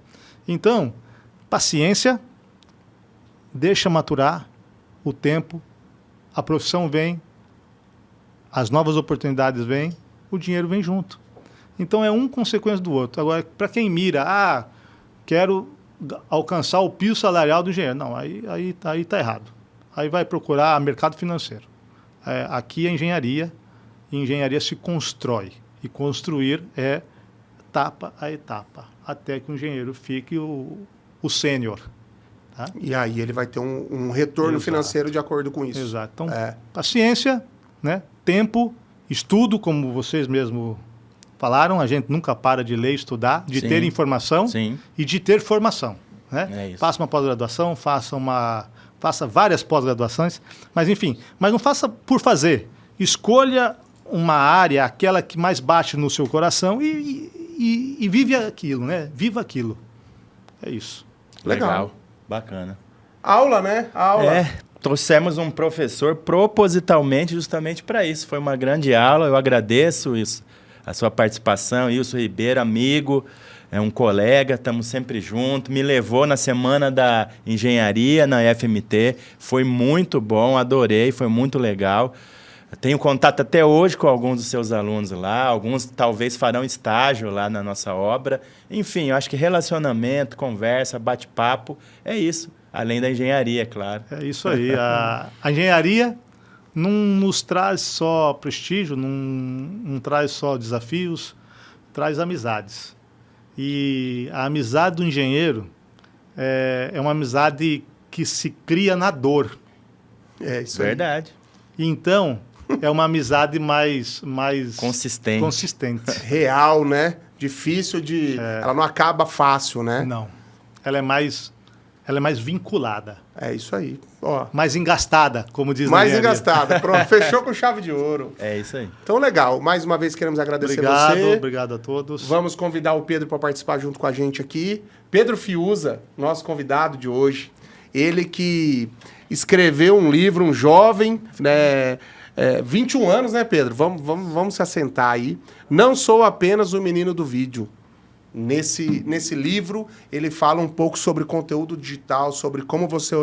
Speaker 2: Então, paciência, deixa maturar o tempo, a profissão vem, as novas oportunidades vêm, o dinheiro vem junto. Então é um consequência do outro. Agora, para quem mira, quero alcançar o piso salarial do engenheiro. Não, aí tá errado. Aí vai procurar mercado financeiro. Aqui é engenharia, e engenharia se constrói. E construir é etapa a etapa, até que o engenheiro fique o sênior. Tá?
Speaker 1: E aí ele vai ter um retorno financeiro de acordo com isso.
Speaker 2: Exato. Então, paciência, né? Tempo, estudo, como vocês mesmos falaram, a gente nunca para de ler, estudar, de ter informação e de ter formação. Né? Faça uma pós-graduação, faça várias pós-graduações, mas enfim, mas não faça por fazer. Escolha uma área, aquela que mais bate no seu coração e vive aquilo, né? Viva aquilo. É isso.
Speaker 3: Legal. Bacana.
Speaker 1: Aula, né? Aula.
Speaker 3: Trouxemos um professor propositalmente justamente para isso. Foi uma grande aula, eu agradeço isso, a sua participação. Wilson Ribeiro, amigo, é um colega, estamos sempre juntos. Me levou na Semana da Engenharia, na FMT. Foi muito bom, adorei, foi muito legal. Tenho contato até hoje com alguns dos seus alunos lá, alguns talvez farão estágio lá na nossa obra. Enfim, eu acho que relacionamento, conversa, bate-papo, é isso. Além da engenharia, claro.
Speaker 2: É isso aí. A engenharia não nos traz só prestígio, não traz só desafios, traz amizades. E a amizade do engenheiro é uma amizade que se cria na dor.
Speaker 1: É isso
Speaker 3: Verdade.
Speaker 2: Aí. Então, é uma amizade mais consistente.
Speaker 1: Real, né? Difícil de... Ela não acaba fácil, né?
Speaker 2: Não. Ela é mais vinculada.
Speaker 1: É isso aí. Ó.
Speaker 2: Mais engastada, como diz
Speaker 1: mais engastada. Pronto, fechou com chave de ouro.
Speaker 3: É isso aí.
Speaker 1: Então, legal. Mais uma vez queremos agradecer você.
Speaker 2: Obrigado a todos.
Speaker 1: Vamos convidar o Pedro para participar junto com a gente aqui. Pedro Fiuza, nosso convidado de hoje. Ele que escreveu um livro, um jovem, né? 21 anos, né, Pedro? Vamos se assentar aí. Não sou apenas o menino do vídeo. Nesse livro, ele fala um pouco sobre conteúdo digital, sobre como você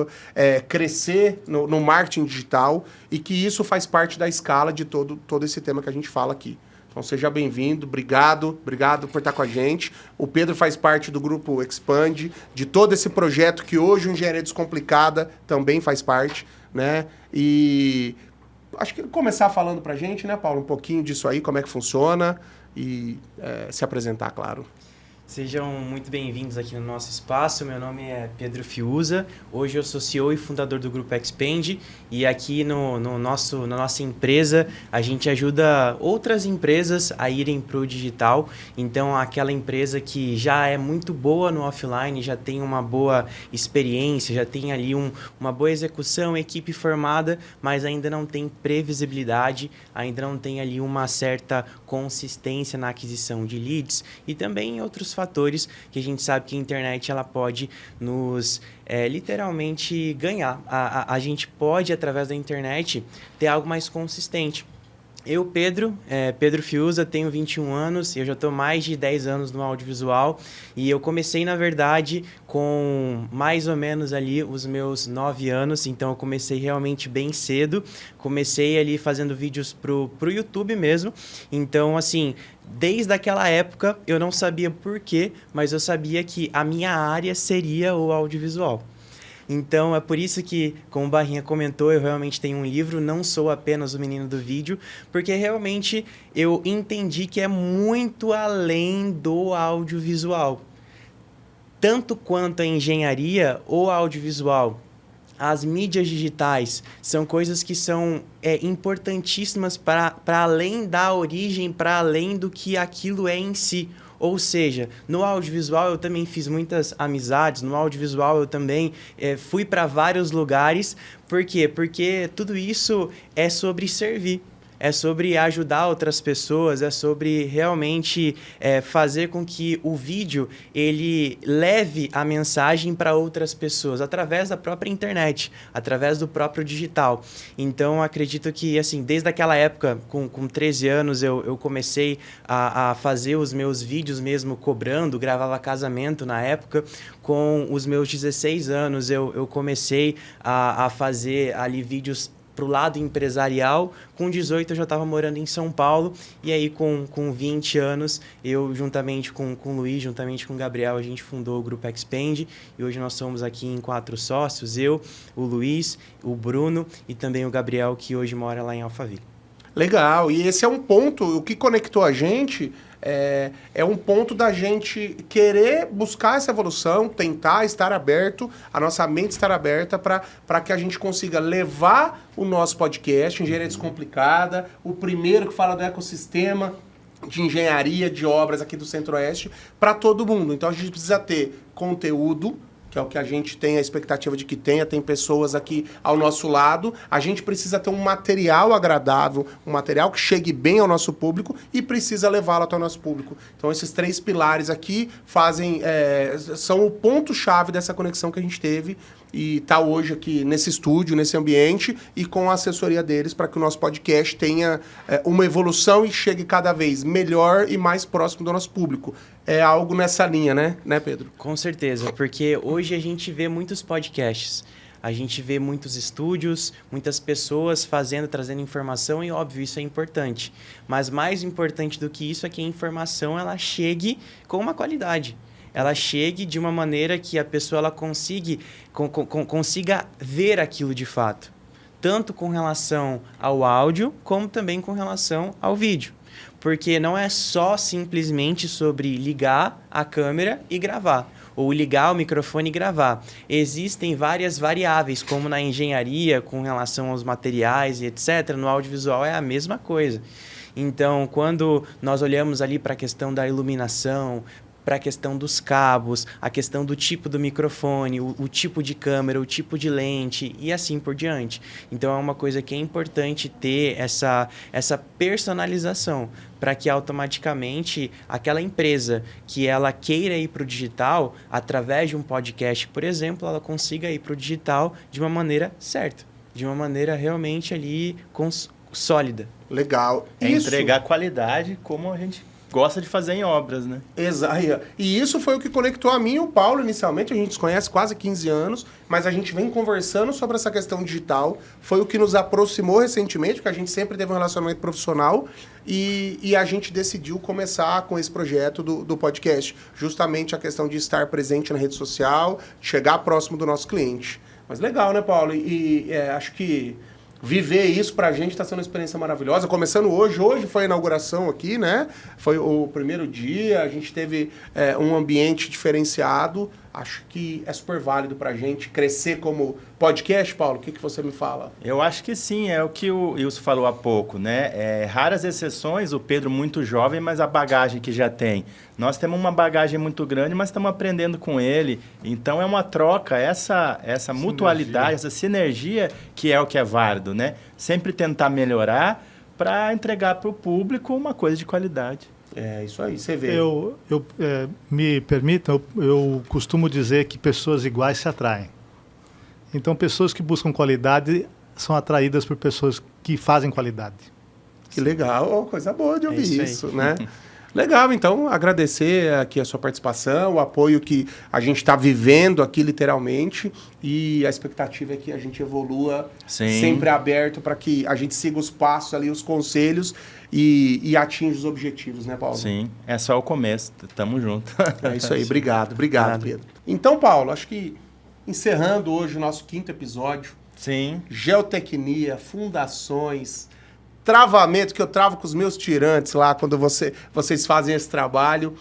Speaker 1: crescer no marketing digital e que isso faz parte da escala de todo esse tema que a gente fala aqui. Então seja bem-vindo, obrigado por estar com a gente. O Pedro faz parte do grupo Expand, de todo esse projeto que hoje o Engenharia Descomplicada também faz parte, né? E acho que começar falando pra gente, né, Paulo, um pouquinho disso aí, como é que funciona e se apresentar, claro.
Speaker 4: Sejam muito bem-vindos aqui no nosso espaço. Meu nome é Pedro Fiuza. Hoje eu sou CEO e fundador do Grupo Expand. E aqui na nossa empresa, a gente ajuda outras empresas a irem para o digital. Então, aquela empresa que já é muito boa no offline, já tem uma boa experiência, já tem ali uma boa execução, equipe formada, mas ainda não tem previsibilidade, ainda não tem ali uma certa consistência na aquisição de leads e também em outros fatores que a gente sabe que a internet ela pode nos literalmente ganhar. A gente pode, através da internet, ter algo mais consistente. Eu, Pedro Fiuza, tenho 21 anos, eu já estou mais de 10 anos no audiovisual e eu comecei, na verdade, com mais ou menos ali os meus 9 anos, então eu comecei realmente bem cedo, comecei ali fazendo vídeos pro YouTube mesmo, então assim, desde aquela época eu não sabia por quê, mas eu sabia que a minha área seria o audiovisual. Então, é por isso que, como o Barrinha comentou, eu realmente tenho um livro, não sou apenas o menino do vídeo, porque realmente eu entendi que é muito além do audiovisual. Tanto quanto a engenharia ou audiovisual, as mídias digitais são coisas que são importantíssimas para além da origem, para além do que aquilo é em si. Ou seja, no audiovisual eu também fiz muitas amizades, no audiovisual eu também fui para vários lugares. Por quê? Porque tudo isso é sobre servir. É sobre ajudar outras pessoas, é sobre realmente fazer com que o vídeo ele leve a mensagem para outras pessoas, através da própria internet, através do próprio digital. Então, acredito que, assim, desde aquela época, com 13 anos, eu comecei a fazer os meus vídeos mesmo cobrando, gravava casamento na época. Com os meus 16 anos, eu comecei a fazer ali vídeos para o lado empresarial. Com 18 eu já estava morando em São Paulo e aí com 20 anos eu juntamente com o Luiz, juntamente com o Gabriel, a gente fundou o Grupo Expand e hoje nós somos aqui em 4 sócios, eu, o Luiz, o Bruno e também o Gabriel que hoje mora lá em Alphaville.
Speaker 1: Legal, e esse é um ponto, o que conectou a gente é um ponto da gente querer buscar essa evolução, tentar estar aberto, a nossa mente estar aberta para que a gente consiga levar o nosso podcast, Engenharia Descomplicada, o primeiro que fala do ecossistema de engenharia de obras aqui do Centro-Oeste, para todo mundo. Então a gente precisa ter conteúdo, que é o que a gente tem a expectativa de que tenha, tem pessoas aqui ao nosso lado. A gente precisa ter um material agradável, um material que chegue bem ao nosso público e precisa levá-lo até o nosso público. Então, esses 3 pilares aqui são o ponto-chave dessa conexão que a gente teve e está hoje aqui nesse estúdio, nesse ambiente e com a assessoria deles para que o nosso podcast tenha uma evolução e chegue cada vez melhor e mais próximo do nosso público. É algo nessa linha, né, Pedro?
Speaker 4: Com certeza, porque hoje a gente vê muitos podcasts, a gente vê muitos estúdios, muitas pessoas trazendo informação e, óbvio, isso é importante. Mas mais importante do que isso é que a informação ela chegue com uma qualidade. Ela chegue de uma maneira que a pessoa ela consiga ver aquilo de fato. Tanto com relação ao áudio, como também com relação ao vídeo. Porque não é só simplesmente sobre ligar a câmera e gravar, ou ligar o microfone e gravar. Existem várias variáveis, como na engenharia, com relação aos materiais e etc. No audiovisual é a mesma coisa. Então, quando nós olhamos ali para a questão da iluminação, para a questão dos cabos, a questão do tipo do microfone, o tipo de câmera, o tipo de lente e assim por diante. Então, é uma coisa que é importante ter essa personalização para que automaticamente aquela empresa que ela queira ir para o digital, através de um podcast, por exemplo, ela consiga ir para o digital de uma maneira certa, de uma maneira realmente ali sólida.
Speaker 1: Legal.
Speaker 3: Entregar qualidade como a gente gosta de fazer em obras, né?
Speaker 1: Exato. E isso foi o que conectou a mim e o Paulo inicialmente. A gente se conhece quase 15 anos, mas a gente vem conversando sobre essa questão digital. Foi o que nos aproximou recentemente, porque a gente sempre teve um relacionamento profissional e a gente decidiu começar com esse projeto do podcast. Justamente a questão de estar presente na rede social, chegar próximo do nosso cliente. Mas legal, né, Paulo? Acho que viver isso pra gente está sendo uma experiência maravilhosa. Começando hoje. Hoje foi a inauguração aqui, né? Foi o primeiro dia. A gente teve um ambiente diferenciado. Acho que é super válido pra gente crescer como podcast, Paulo. O que você me fala?
Speaker 3: Eu acho que sim, é o que o Wilson falou há pouco, né? Raras exceções, o Pedro muito jovem, mas a bagagem que já tem. Nós temos uma bagagem muito grande, mas estamos aprendendo com ele. Então é uma troca, essa mutualidade, essa sinergia que é o que é válido, né? Sempre tentar melhorar para entregar para o público uma coisa de qualidade.
Speaker 1: É isso aí, você vê.
Speaker 2: Me permita, eu costumo dizer que pessoas iguais se atraem. Então, pessoas que buscam qualidade são atraídas por pessoas que fazem qualidade.
Speaker 1: Que legal, coisa boa de ouvir isso, né? Legal, então, agradecer aqui a sua participação, o apoio que a gente está vivendo aqui, literalmente, e a expectativa é que a gente evolua sempre aberto para que a gente siga os passos ali, os conselhos e atinja os objetivos, né, Paulo?
Speaker 3: Sim, é só o começo, tamo junto.
Speaker 1: É isso aí, obrigado, Pedro. Então, Paulo, acho que encerrando hoje o nosso 5º episódio,
Speaker 3: Sim.
Speaker 1: Geotecnia, fundações, travamento, que eu travo com os meus tirantes lá quando vocês fazem esse trabalho.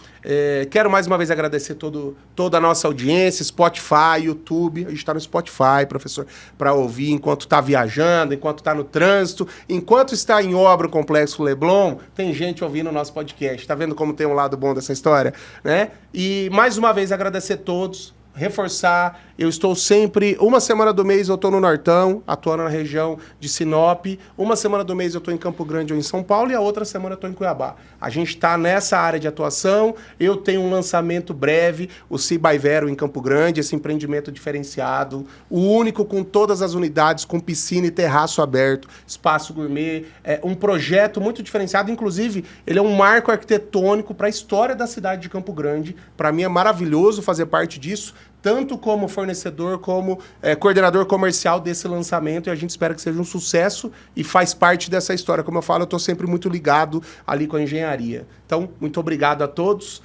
Speaker 1: Quero mais uma vez agradecer toda a nossa audiência, Spotify, YouTube. A gente está no Spotify, professor, para ouvir enquanto está viajando, enquanto está no trânsito, enquanto está em obra o Complexo Leblon, tem gente ouvindo o nosso podcast. Está vendo como tem um lado bom dessa história? Né? E mais uma vez agradecer a todos. Reforçar, eu estou sempre, uma semana do mês eu estou no Nortão, atuando na região de Sinop, uma semana do mês eu estou em Campo Grande ou em São Paulo e a outra semana eu estou em Cuiabá. A gente está nessa área de atuação, eu tenho um lançamento breve, o Cibaivero em Campo Grande, esse empreendimento diferenciado, o único com todas as unidades, com piscina e terraço aberto, espaço gourmet, um projeto muito diferenciado, inclusive ele é um marco arquitetônico para a história da cidade de Campo Grande, para mim é maravilhoso fazer parte disso, tanto como fornecedor, como coordenador comercial desse lançamento, e a gente espera que seja um sucesso e faz parte dessa história. Como eu falo, eu estou sempre muito ligado ali com a engenharia. Então, muito obrigado a todos.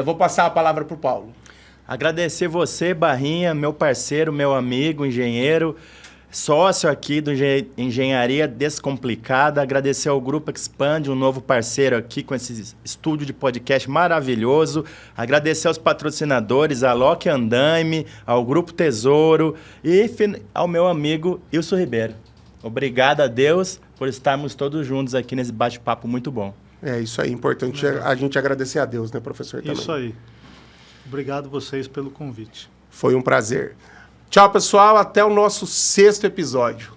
Speaker 1: Vou passar a palavra para o Paulo.
Speaker 3: Agradecer você, Barrinha, meu parceiro, meu amigo, engenheiro, sócio aqui do Engenharia Descomplicada. Agradecer ao Grupo Expand, um novo parceiro aqui com esse estúdio de podcast maravilhoso. Agradecer aos patrocinadores, a Loki Andaime, ao Grupo Tesouro e ao meu amigo Wilson Ribeiro. Obrigado a Deus por estarmos todos juntos aqui nesse bate-papo muito bom.
Speaker 1: É isso aí, importante a gente agradecer a Deus, né, professor? Também.
Speaker 2: Isso aí. Obrigado vocês pelo convite.
Speaker 1: Foi um prazer. Tchau, pessoal. Até o nosso 6º episódio.